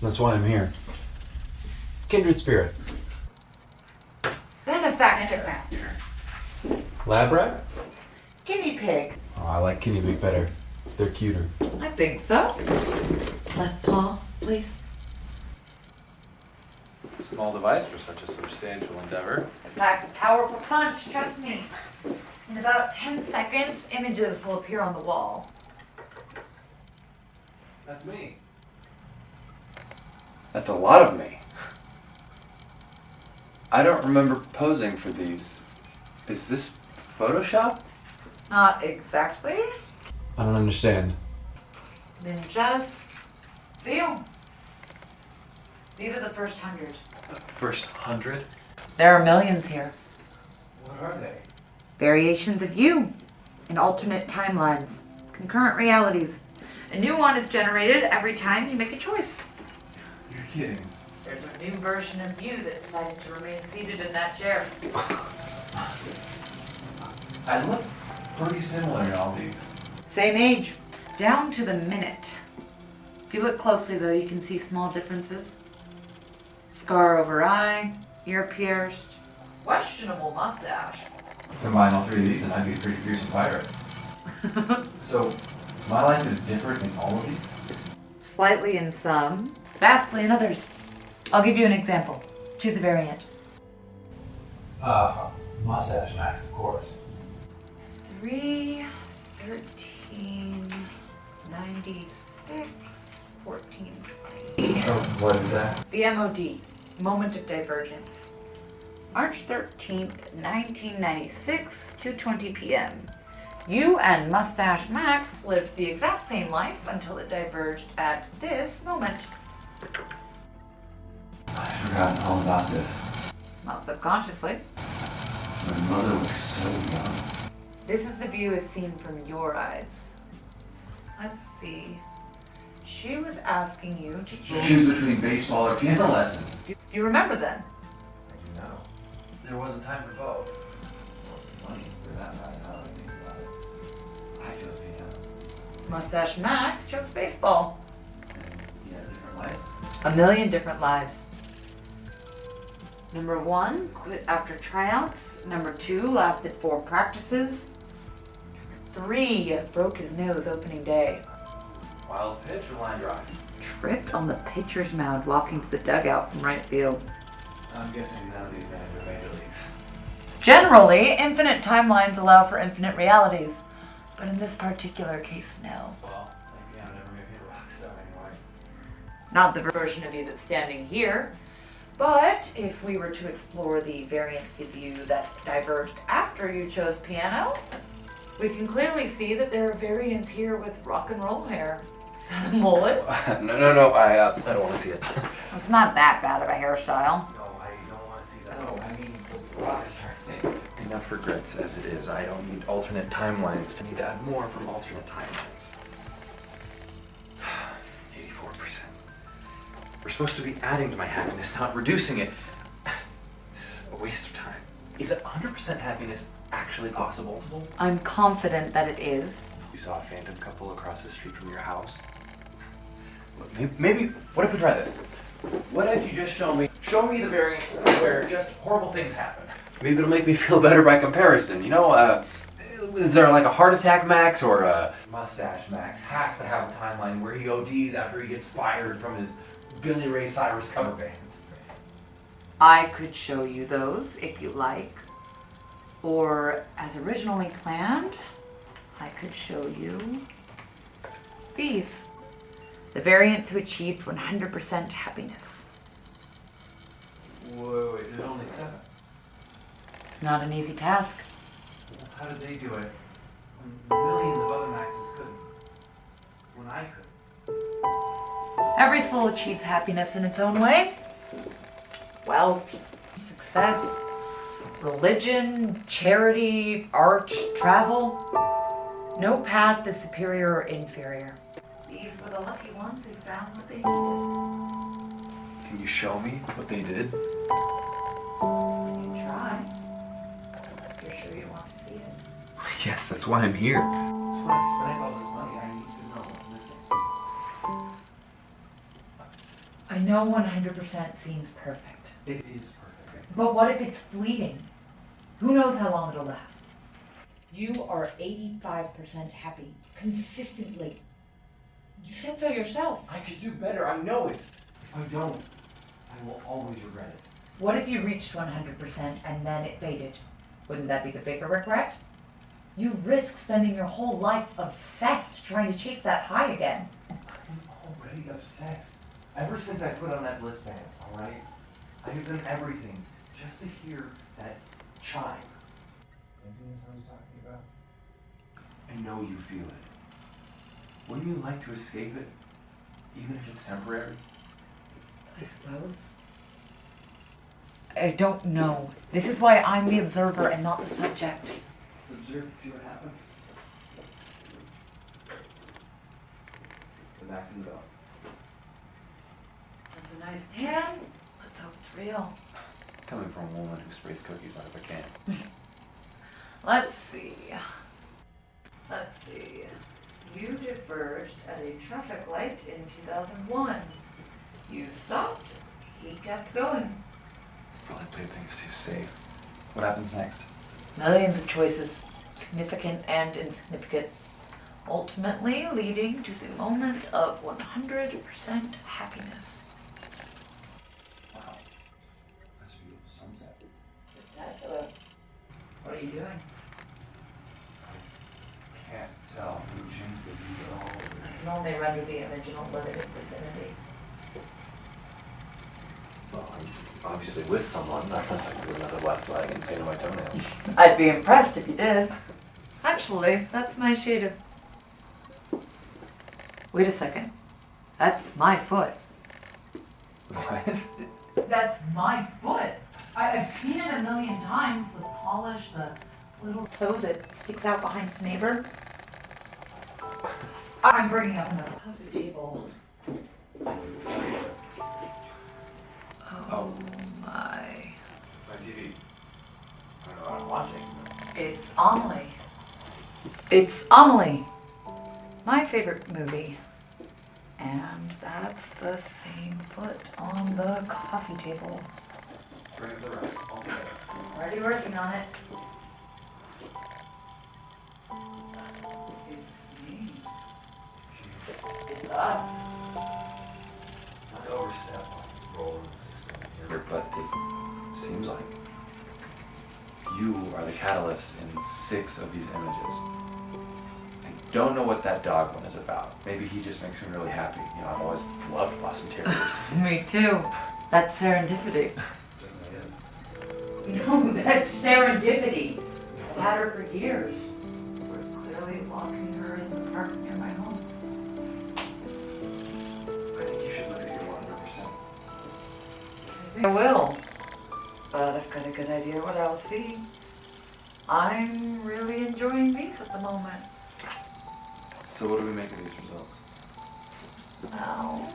That's why I'm here. Kindred spirit. Benefactor. Lab rat? Guinea pig. Oh, I like guinea pig better. They're cuter. I think so. Left paw, please. Small device for such a substantial endeavor. It packs a powerful punch, trust me. In about 10 seconds, images will appear on the wall. That's me. That's a lot of me. I don't remember posing for these. Is this Photoshop? Not exactly. I don't understand. Then just feel. These are the first 100. First 100? There are millions here. What are they? Variations of you in alternate timelines, concurrent realities. A new one is generated every time you make a choice. You're kidding. There's a new version of you that decided to remain seated in that chair. I look pretty similar in all these. Same age, down to the minute. If you look closely though, you can see small differences. Scar over eye, ear pierced, questionable mustache. Combine all three of these and I'd be a pretty fearsome pirate. So, my life is different in all of these? Slightly in some, vastly in others. I'll give you an example. Choose a variant. Mustache Max, of course. 3, 13, 96, 14, 20. Oh, what is that? The MOD, Moment of Divergence. March 13th, 1996, 2:20 p.m. You and Mustache Max lived the exact same life until it diverged at this moment. I've forgotten all about this. Not subconsciously. My mother looks so young. This is the view as seen from your eyes. Let's see. She was asking you to Choose between baseball or piano lessons. You remember then? I do know. There wasn't time for both. Or money, for that matter, now that I think about it. I chose piano. Mustache Max chose baseball. And he had a different life. A million different lives. Number 1, quit after tryouts. Number 2, lasted 4 practices. 3, broke his nose opening day. Wild pitch or line drive? Tripped on the pitcher's mound walking to the dugout from right field. I'm guessing none of these men are major leagues. Generally, infinite timelines allow for infinite realities. But in this particular case, no. Well, maybe I'm never gonna be a rock star anyway. Not the version of you that's standing here. But if we were to explore the variants of you that diverged after you chose piano, we can clearly see that there are variants here with rock and roll hair. Is that a mullet? No, I don't want to see it. It's not that bad of a hairstyle. No, I don't want to see that. No, I mean the rock star thing. enough regrets as it is. I don't need alternate timelines to need to add more from alternate timelines. 84%. We're supposed to be adding to my happiness, not reducing it. This is a waste of time. Is 100% happiness actually possible? I'm confident that it is. You saw a phantom couple across the street from your house? Look, maybe, what if we try this? What if you just show me the variants where just horrible things happen? Maybe it'll make me feel better by comparison. You know, is there like a heart attack Max or a mustache Max has to have a timeline where he ODs after he gets fired from his Billy Ray Cyrus cover band? I could show you those if you like. Or, as originally planned, I could show you these. The variants who achieved 100% happiness. Wait, there's only 7. It's not an easy task. How did they do it when millions of other Maxes couldn't? When I could? Every soul achieves happiness in its own way. Wealth, success, religion, charity, art, travel. No path is superior or inferior. These were the lucky ones who found what they needed. Can you show me what they did? We can try. If you're sure you want to see it. Yes, that's why I'm here. That's when I spend all this money, I need to know what's missing. I know 100% seems perfect. It is perfect. But what if it's fleeting? Who knows how long it'll last? You are 85% happy, consistently. You said so yourself. I could do better, I know it. If I don't, I will always regret it. What if you reached 100% and then it faded? Wouldn't that be the bigger regret? You risk spending your whole life obsessed trying to chase that high again. I'm already obsessed. Ever since I put on that bliss band, alright? I have done everything just to hear that chime. Anything this I was talking about? I know you feel it. Wouldn't you like to escape it? Even if it's temporary? I suppose. I don't know. This is why I'm the observer and not the subject. Let's observe and see what happens. The Max and Bell. That's a nice tan. Let's hope it's real. Coming from a woman who sprays cookies out of a can. Let's see. You diverged at a traffic light in 2001. You stopped. He kept going. Probably played things too safe. What happens next? Millions of choices, significant and insignificant, ultimately leading to the moment of 100% happiness. Wow. That's a beautiful sunset. Spectacular. What are you doing? I can't tell. You changed the view at all. I can only render the image in a limited vicinity. Well, I'm obviously with someone, not unless I can do another left leg and paint my toenails. I'd be impressed if you did. Actually, that's my shade of... Wait a second. That's my foot. What? That's my foot. I've seen it a million times. The polish, the little toe that sticks out behind its neighbor. I'm bringing up another coffee table. Oh my. It's my TV. I don't know what I'm watching. It's Amelie. It's Amelie. My favorite movie. And that's the same foot on the coffee table. Bring up the rest all together. Already working on it. It's me. It's you. It's us. Not to overstep my role in the 6 million here, but it seems like you are the catalyst in 6 of these images. I don't know what that dog one is about. Maybe he just makes me really happy. You know, I've always loved Boston Terriers. Me too. That's serendipity. It certainly is. No, that's serendipity. I've had her for years. We're clearly walking her in the park near my home. I think you should look at your 100%. I will. But I've got a good idea what I'll see. I'm really enjoying these at the moment. So what do we make of these results? Well,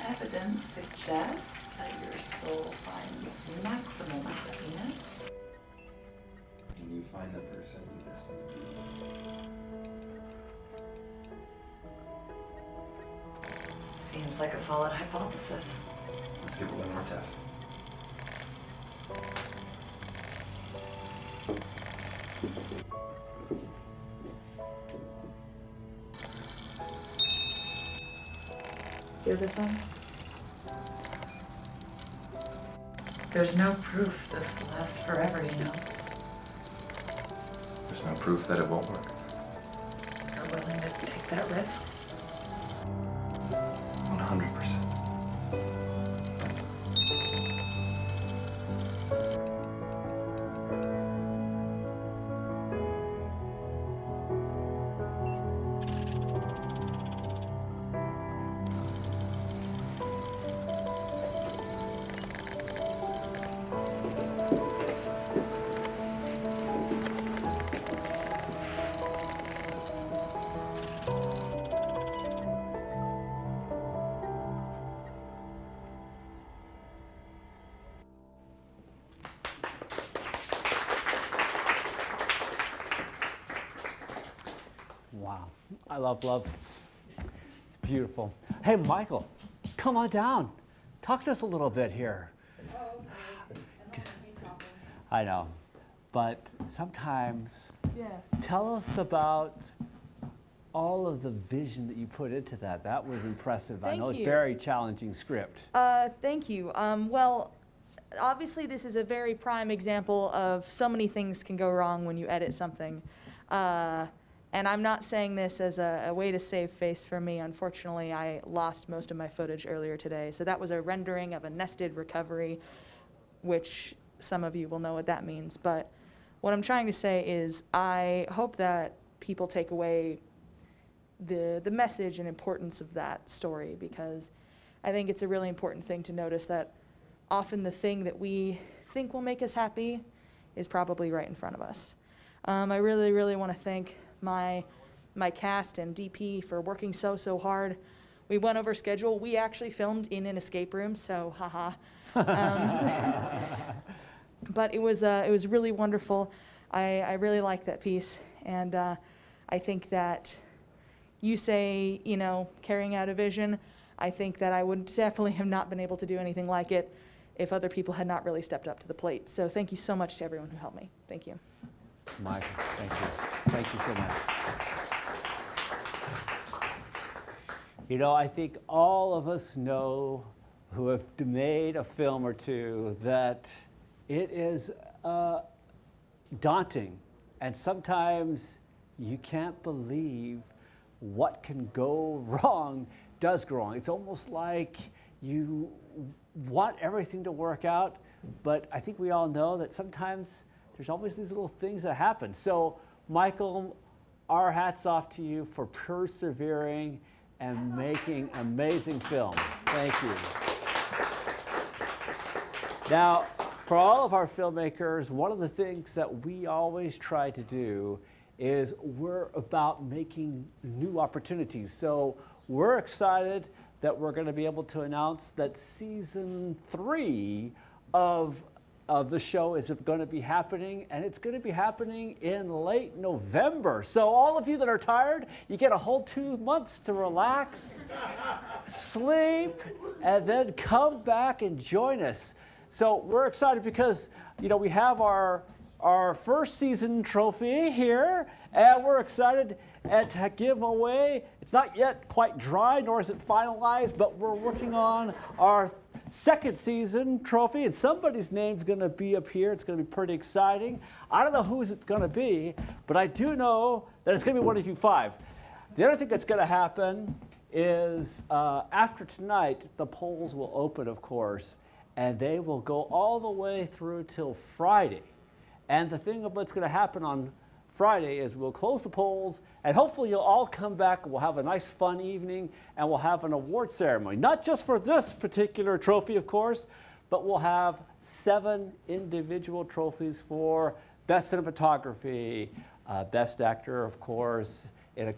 evidence suggests that your soul finds maximum happiness. And you find the person you destined to be. Seems like a solid hypothesis. Let's give it one more test. The other thing? There's no proof this will last forever, you know. There's no proof that it won't work. You're willing to take that risk? 100%. Wow, I love. It's beautiful. Hey, Michael, come on down. Talk to us a little bit here. I know, but sometimes tell us about all of the vision that you put into that. That was impressive. I Thank know it's a you. very challenging script. Thank you. Well, obviously this is a very prime example of so many things can go wrong when you edit something. And I'm not saying this as a way to save face for me. Unfortunately, I lost most of my footage earlier today. So that was a rendering of a nested recovery, which some of you will know what that means. But what I'm trying to say is I hope that people take away the message and importance of that story, because I think it's a really important thing to notice that often the thing that we think will make us happy is probably right in front of us. I really, really want to thank my cast and DP for working so hard. We went over schedule. We actually filmed in an escape room, so haha. But it was really wonderful. I really liked that piece, and I think that you say, you know, carrying out a vision. I think that I would definitely have not been able to do anything like it if other people had not really stepped up to the plate. So thank you so much to everyone who helped me. Thank you. Michael, thank you. Thank you so much. You know, I think all of us know who have made a film or two that it is daunting, and sometimes you can't believe what can go wrong does go wrong. It's almost like you want everything to work out, but I think we all know that sometimes there's always these little things that happen. So, Michael, our hats off to you for persevering and making amazing film. Thank you. Now, for all of our filmmakers, one of the things that we always try to do is we're about making new opportunities. So we're excited that we're going to be able to announce that season 3 of the show is going to be happening, and it's going to be happening in late November. So all of you that are tired, you get a whole 2 months to relax, sleep, and then come back and join us. So we're excited because, you know, we have our first season trophy here, and we're excited to give away. It's not yet quite dry, nor is it finalized, but we're working on our second season trophy, and somebody's name's going to be up here. It's going to be pretty exciting. I don't know whose it's going to be, but I do know that it's going to be one of you 5. The other thing that's going to happen is after tonight, the polls will open, of course, and they will go all the way through till Friday. And the thing of what's going to happen on Friday is we'll close the polls, and hopefully you'll all come back and we'll have a nice fun evening, and we'll have an award ceremony. Not just for this particular trophy, of course, but we'll have 7 individual trophies for Best Cinematography, Best Actor, of course, in a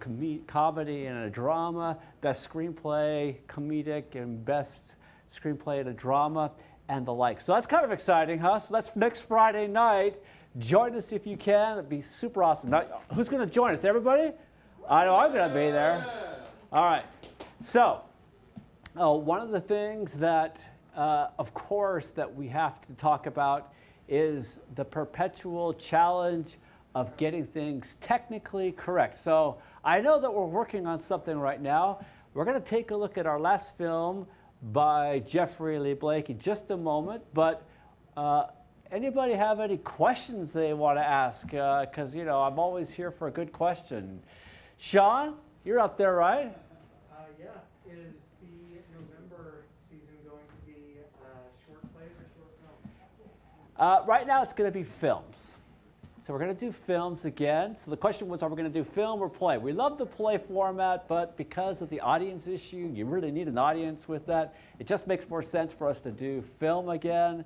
comedy and a drama, Best Screenplay, Comedic, and Best Screenplay in a Drama, and the like. So that's kind of exciting, huh? So that's next Friday night. Join us if you can. It'd be super awesome. Now, who's going to join us? Everybody? I know I'm going to be there. All right. So one of the things that, of course, that we have to talk about is the perpetual challenge of getting things technically correct. So I know that we're working on something right now. We're going to take a look at our last film by Jeffrey Lee Blake in just a moment. But anybody have any questions they want to ask? Because, you know, I'm always here for a good question. Sean, you're up there, right? Yeah. Is the November season going to be short plays or short films? Right now it's going to be films. So we're going to do films again. So the question was, are we going to do film or play? We love the play format, but because of the audience issue, you really need an audience with that. It just makes more sense for us to do film again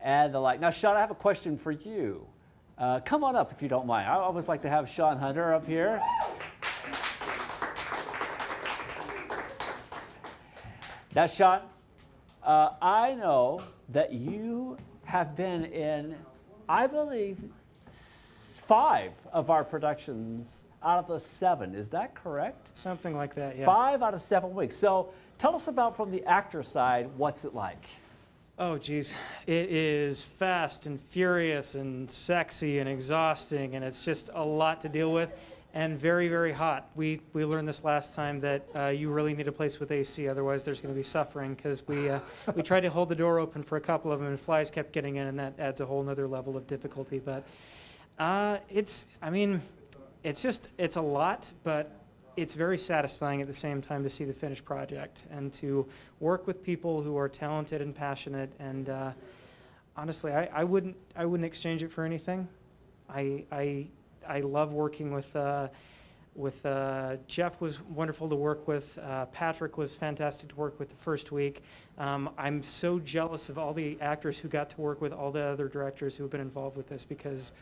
and the like. Now, Sean, I have a question for you. Come on up if you don't mind. I always like to have Sean Hunter up here. Now, Sean, I know that you have been in, I believe, 5 of our productions out of the 7. Is that correct? Something like that, yeah. 5 out of 7 weeks. So tell us about, from the actor side, what's it like? Oh, geez. It is fast and furious and sexy and exhausting, and it's just a lot to deal with, and very, very hot. We learned this last time that you really need a place with AC, otherwise there's going to be suffering, because we tried to hold the door open for a couple of them, and flies kept getting in, and that adds a whole nother level of difficulty. But it's a lot, but it's very satisfying at the same time to see the finished project and to work with people who are talented and passionate. And honestly, I wouldn't exchange it for anything. I love working with Jeff. Was wonderful to work with. Patrick was fantastic to work with the first week. I'm so jealous of all the actors who got to work with all the other directors who have been involved with this, because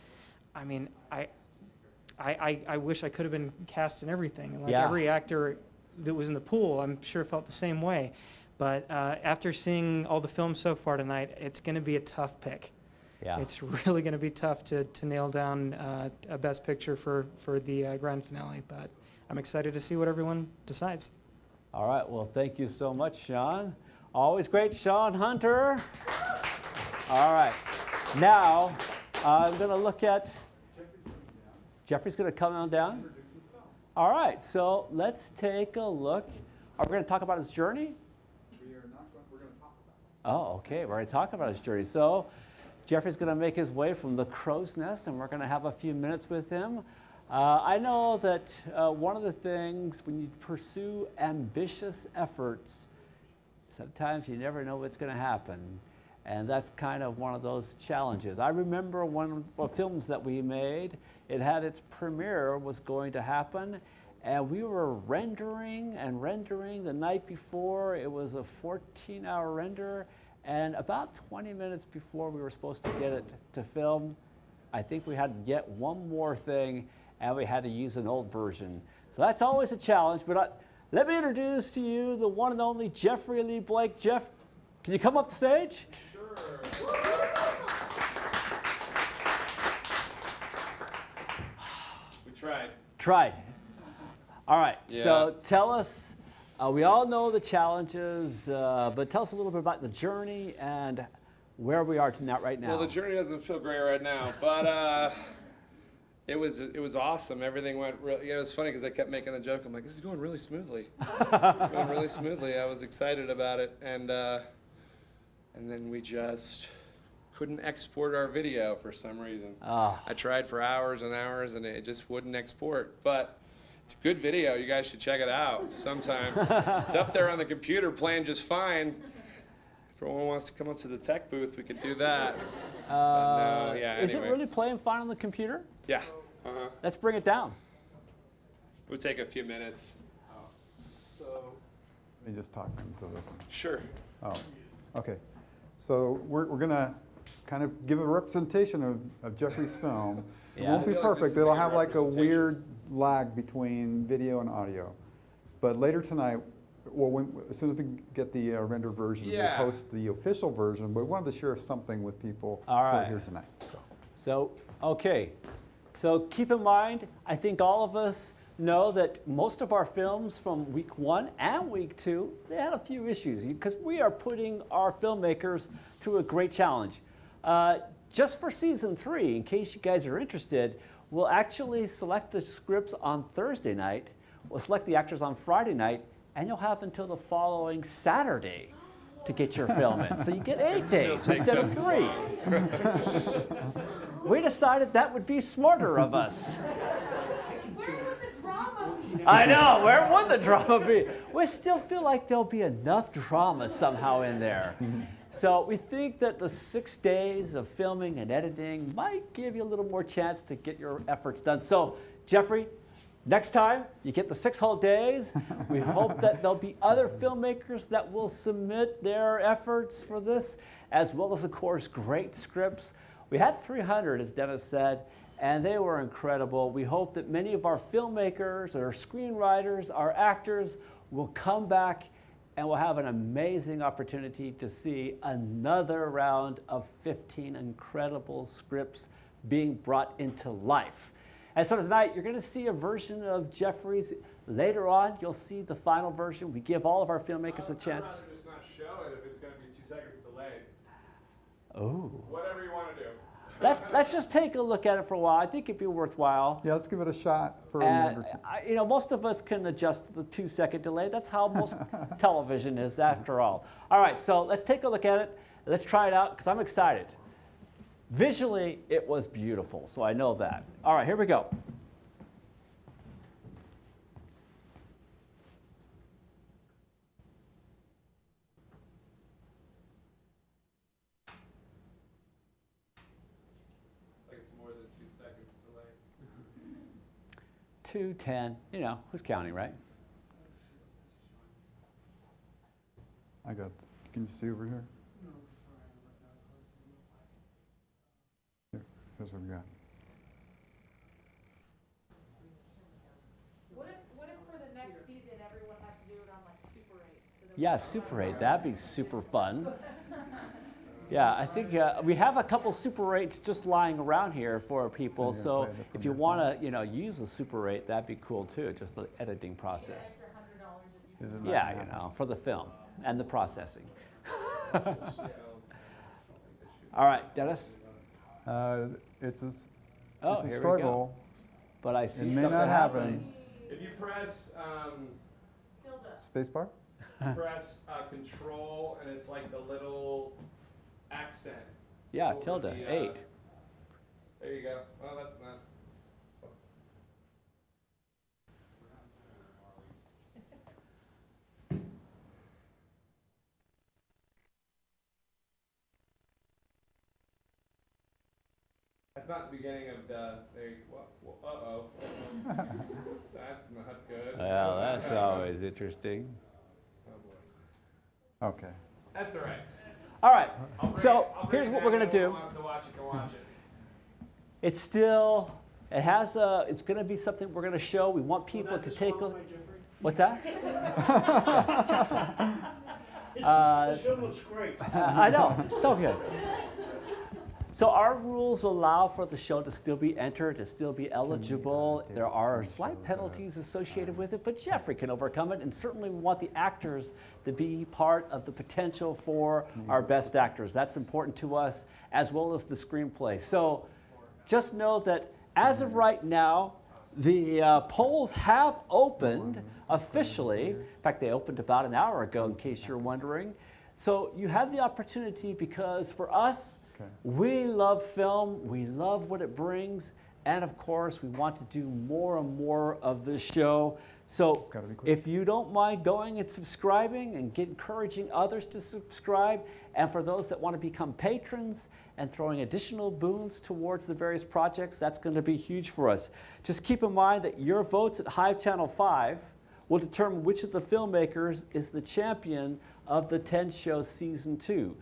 I mean, I wish I could have been cast in everything. And like every actor that was in the pool, I'm sure felt the same way. But after seeing all the films so far tonight, it's going to be a tough pick. Yeah. It's really going to be tough to nail down a Best Picture for the grand finale. But I'm excited to see what everyone decides. All right. Well, thank you so much, Sean. Always great, Sean Hunter. All right. Now, I'm going to look at... Jeffrey's going to come on down. All right, so let's take a look. Are we going to talk about his journey? We are not going, we're going to talk about it. Oh, okay, we're going to talk about his journey. So Jeffrey's going to make his way from the crow's nest, and we're going to have a few minutes with him. I know that one of the things when you pursue ambitious efforts, sometimes you never know what's going to happen. And that's kind of one of those challenges. I remember one of the films that we made, it had its premiere was going to happen, and we were rendering the night before. It was a 14-hour render, and about 20 minutes before we were supposed to get it to film, I think we had yet one more thing, and we had to use an old version. So that's always a challenge, but let me introduce to you the one and only Jeffrey Lee Blake. Jeff, can you come up the stage? We tried. Tried. All right. Yeah. So tell us, we all know the challenges, but tell us a little bit about the journey and where we are right now. Well, the journey doesn't feel great right now, but it was awesome. Everything went really. It was funny because I kept making the joke. I'm like, this is going really smoothly. It's going really smoothly. I was excited about it, and then we just couldn't export our video for some reason. Oh. I tried for hours and hours, and it just wouldn't export. But it's a good video. You guys should check it out sometime. It's up there on the computer playing just fine. If anyone wants to come up to the tech booth, we could do that. No, yeah, Is it anyway. really playing fine on the computer? Yeah. Let's bring it down. It would take a few minutes. So, let me just talk into this one. Sure. Oh, okay. So we're going to kind of give a representation of Jeffrey's film. It Yeah. won't be I feel like this perfect. is a It'll good have like a representation. weird lag between video and audio. But later tonight, well, as soon as we get the rendered version, Yeah. we'll post the official version. But we wanted to share something with people All who are right. here tonight. So, okay. So keep in mind, I think all of us know that most of our films from week 1 and week 2, they had a few issues because we are putting our filmmakers through a great challenge. Just for season 3, in case you guys are interested, we'll actually select the scripts on Thursday night, we'll select the actors on Friday night, and you'll have until the following Saturday to get your film in. So you get 8 days instead of 3. We decided that would be smarter of us. I know, where would the drama be? We still feel like there'll be enough drama somehow in there. So we think that the 6 days of filming and editing might give you a little more chance to get your efforts done. So, Jeffrey, next time you get the 6 whole days, we hope that there'll be other filmmakers that will submit their efforts for this, as well as, of course, great scripts. We had 300, as Dennis said, and they were incredible. We hope that many of our filmmakers, our screenwriters, our actors will come back and we'll have an amazing opportunity to see another round of 15 incredible scripts being brought into life. And so tonight, you're going to see a version of Jeffrey's. Later on, you'll see the final version. We give all of our filmmakers a chance. I'd rather just not show it if it's going to be 2 seconds delayed. Oh. Whatever you want to do. Let's just take a look at it for a while. I think it'd be worthwhile. Yeah, let's give it a shot for a And, minute or two. you know, most of us can adjust to the 2-second delay. That's how most television is, after all. All right, so let's take a look at it. Let's try it out, because I'm excited. Visually, it was beautiful, so I know that. All right, here we go. Like it's more than 2 seconds delayed. 2:10. You know, who's counting, right? I got. Can you see over here? Here, here's what we got. What if for the next season everyone has to do it on like Super 8? So that Yeah, Super 8. That'd be super fun. Yeah, I think we have a couple Super 8s just lying around here for people. Yeah, So play it if you want to, you know, use the Super 8, that'd be cool too. Just the editing process. Is it not Yeah, happening? you know, for the film and the processing. All right, Dennis. It's a, Oh, it's a here struggle. we go. But I see It may something not happen. happening. If you press Spacebar? press control and it's like the little accent. Yeah, over tilde, the, 8. There you go. Well, that's not. That's not the beginning of the. There. Uh-oh. That's not good. Well, that's always interesting. Oh boy. Okay. That's all right. All right, I'll bring so it- I'll bring here's it what we're back. going to do. Anyone wants to watch it, go watch it. It's still, it has a, it's going to be something we're going to show. We want people to take a, what's that? The show looks great. I know, it's so good. So our rules allow for the show to still be entered, to still be eligible. There are slight penalties associated with it, but Jeffrey can overcome it, and certainly we want the actors to be part of the potential for our best actors. That's important to us, as well as the screenplay. So just know that as of right now, the polls have opened officially. In fact, they opened about an hour ago, in case you're wondering. So you have the opportunity, because for us, we love film, we love what it brings, and of course, we want to do more and more of this show. So if you don't mind going and subscribing and encouraging others to subscribe, and for those that want to become patrons and throwing additional boons towards the various projects, that's going to be huge for us. Just keep in mind that your votes at Hive Channel 5 will determine which of the filmmakers is the champion of the 10 Show Season 2.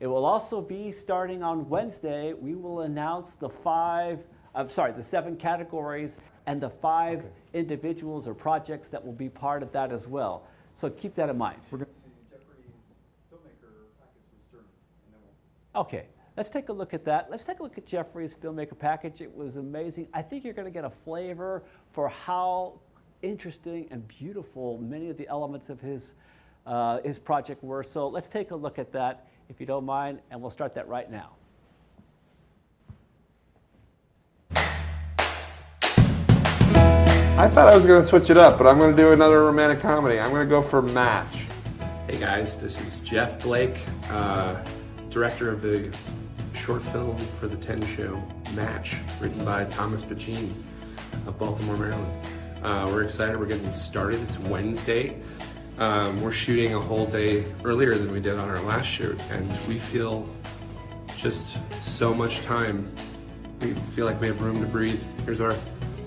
It will also be starting on Wednesday. We will announce the 7 categories and the 5 individuals or projects that will be part of that as well. So keep that in mind. We're going to see Jeffrey's filmmaker package's journey, and then we'll... Okay, let's take a look at that. Let's take a look at Jeffrey's filmmaker package. It was amazing. I think you're going to get a flavor for how interesting and beautiful many of the elements of his project were. So let's take a look at that, if you don't mind, and we'll start that right now. I thought I was going to switch it up, but I'm going to do another romantic comedy. I'm going to go for Match. Hey guys, this is Jeff Blake, director of the short film for the 10 show Match, written by Thomas Pacini of Baltimore, Maryland. We're excited, we're getting started. It's Wednesday. We're shooting a whole day earlier than we did on our last shoot, and we feel just so much time. We feel like we have room to breathe. Here's our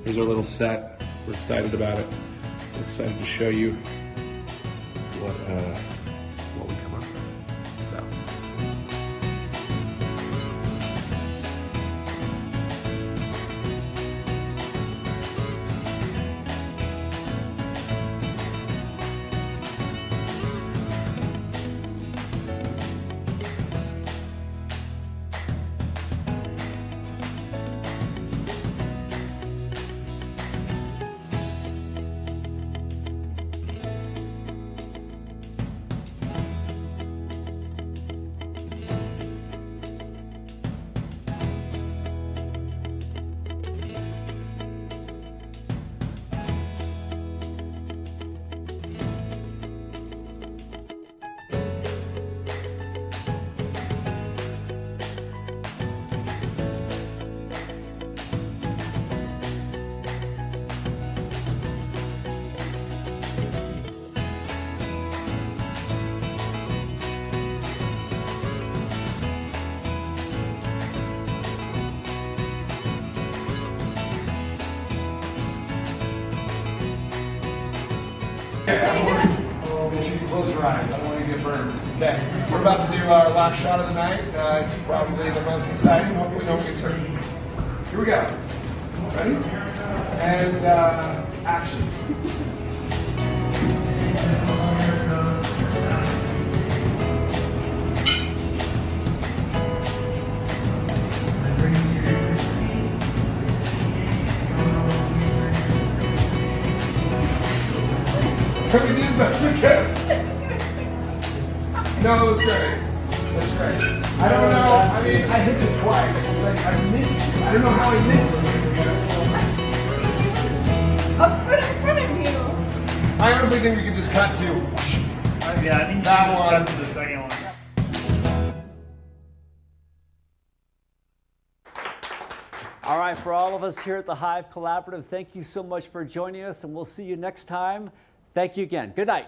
little set. We're excited about it. We're excited to show you what we come up with. So. Oh, make sure you close your eyes. I don't want you to get burned. Okay, we're about to do our last shot of the night. It's probably the most exciting. Hopefully no one gets hurt. Here we go. Ready? And action. We did the best we could. No, it was great. It was great. I don't know. I mean, I hit you twice. Like, I missed you. I don't know how I missed you. I'll put it in front of you. I honestly think we could just cut to. Yeah, I think that one. To the second one. All right, for all of us here at the Hive Collaborative, thank you so much for joining us, and we'll see you next time. Thank you again. Good night.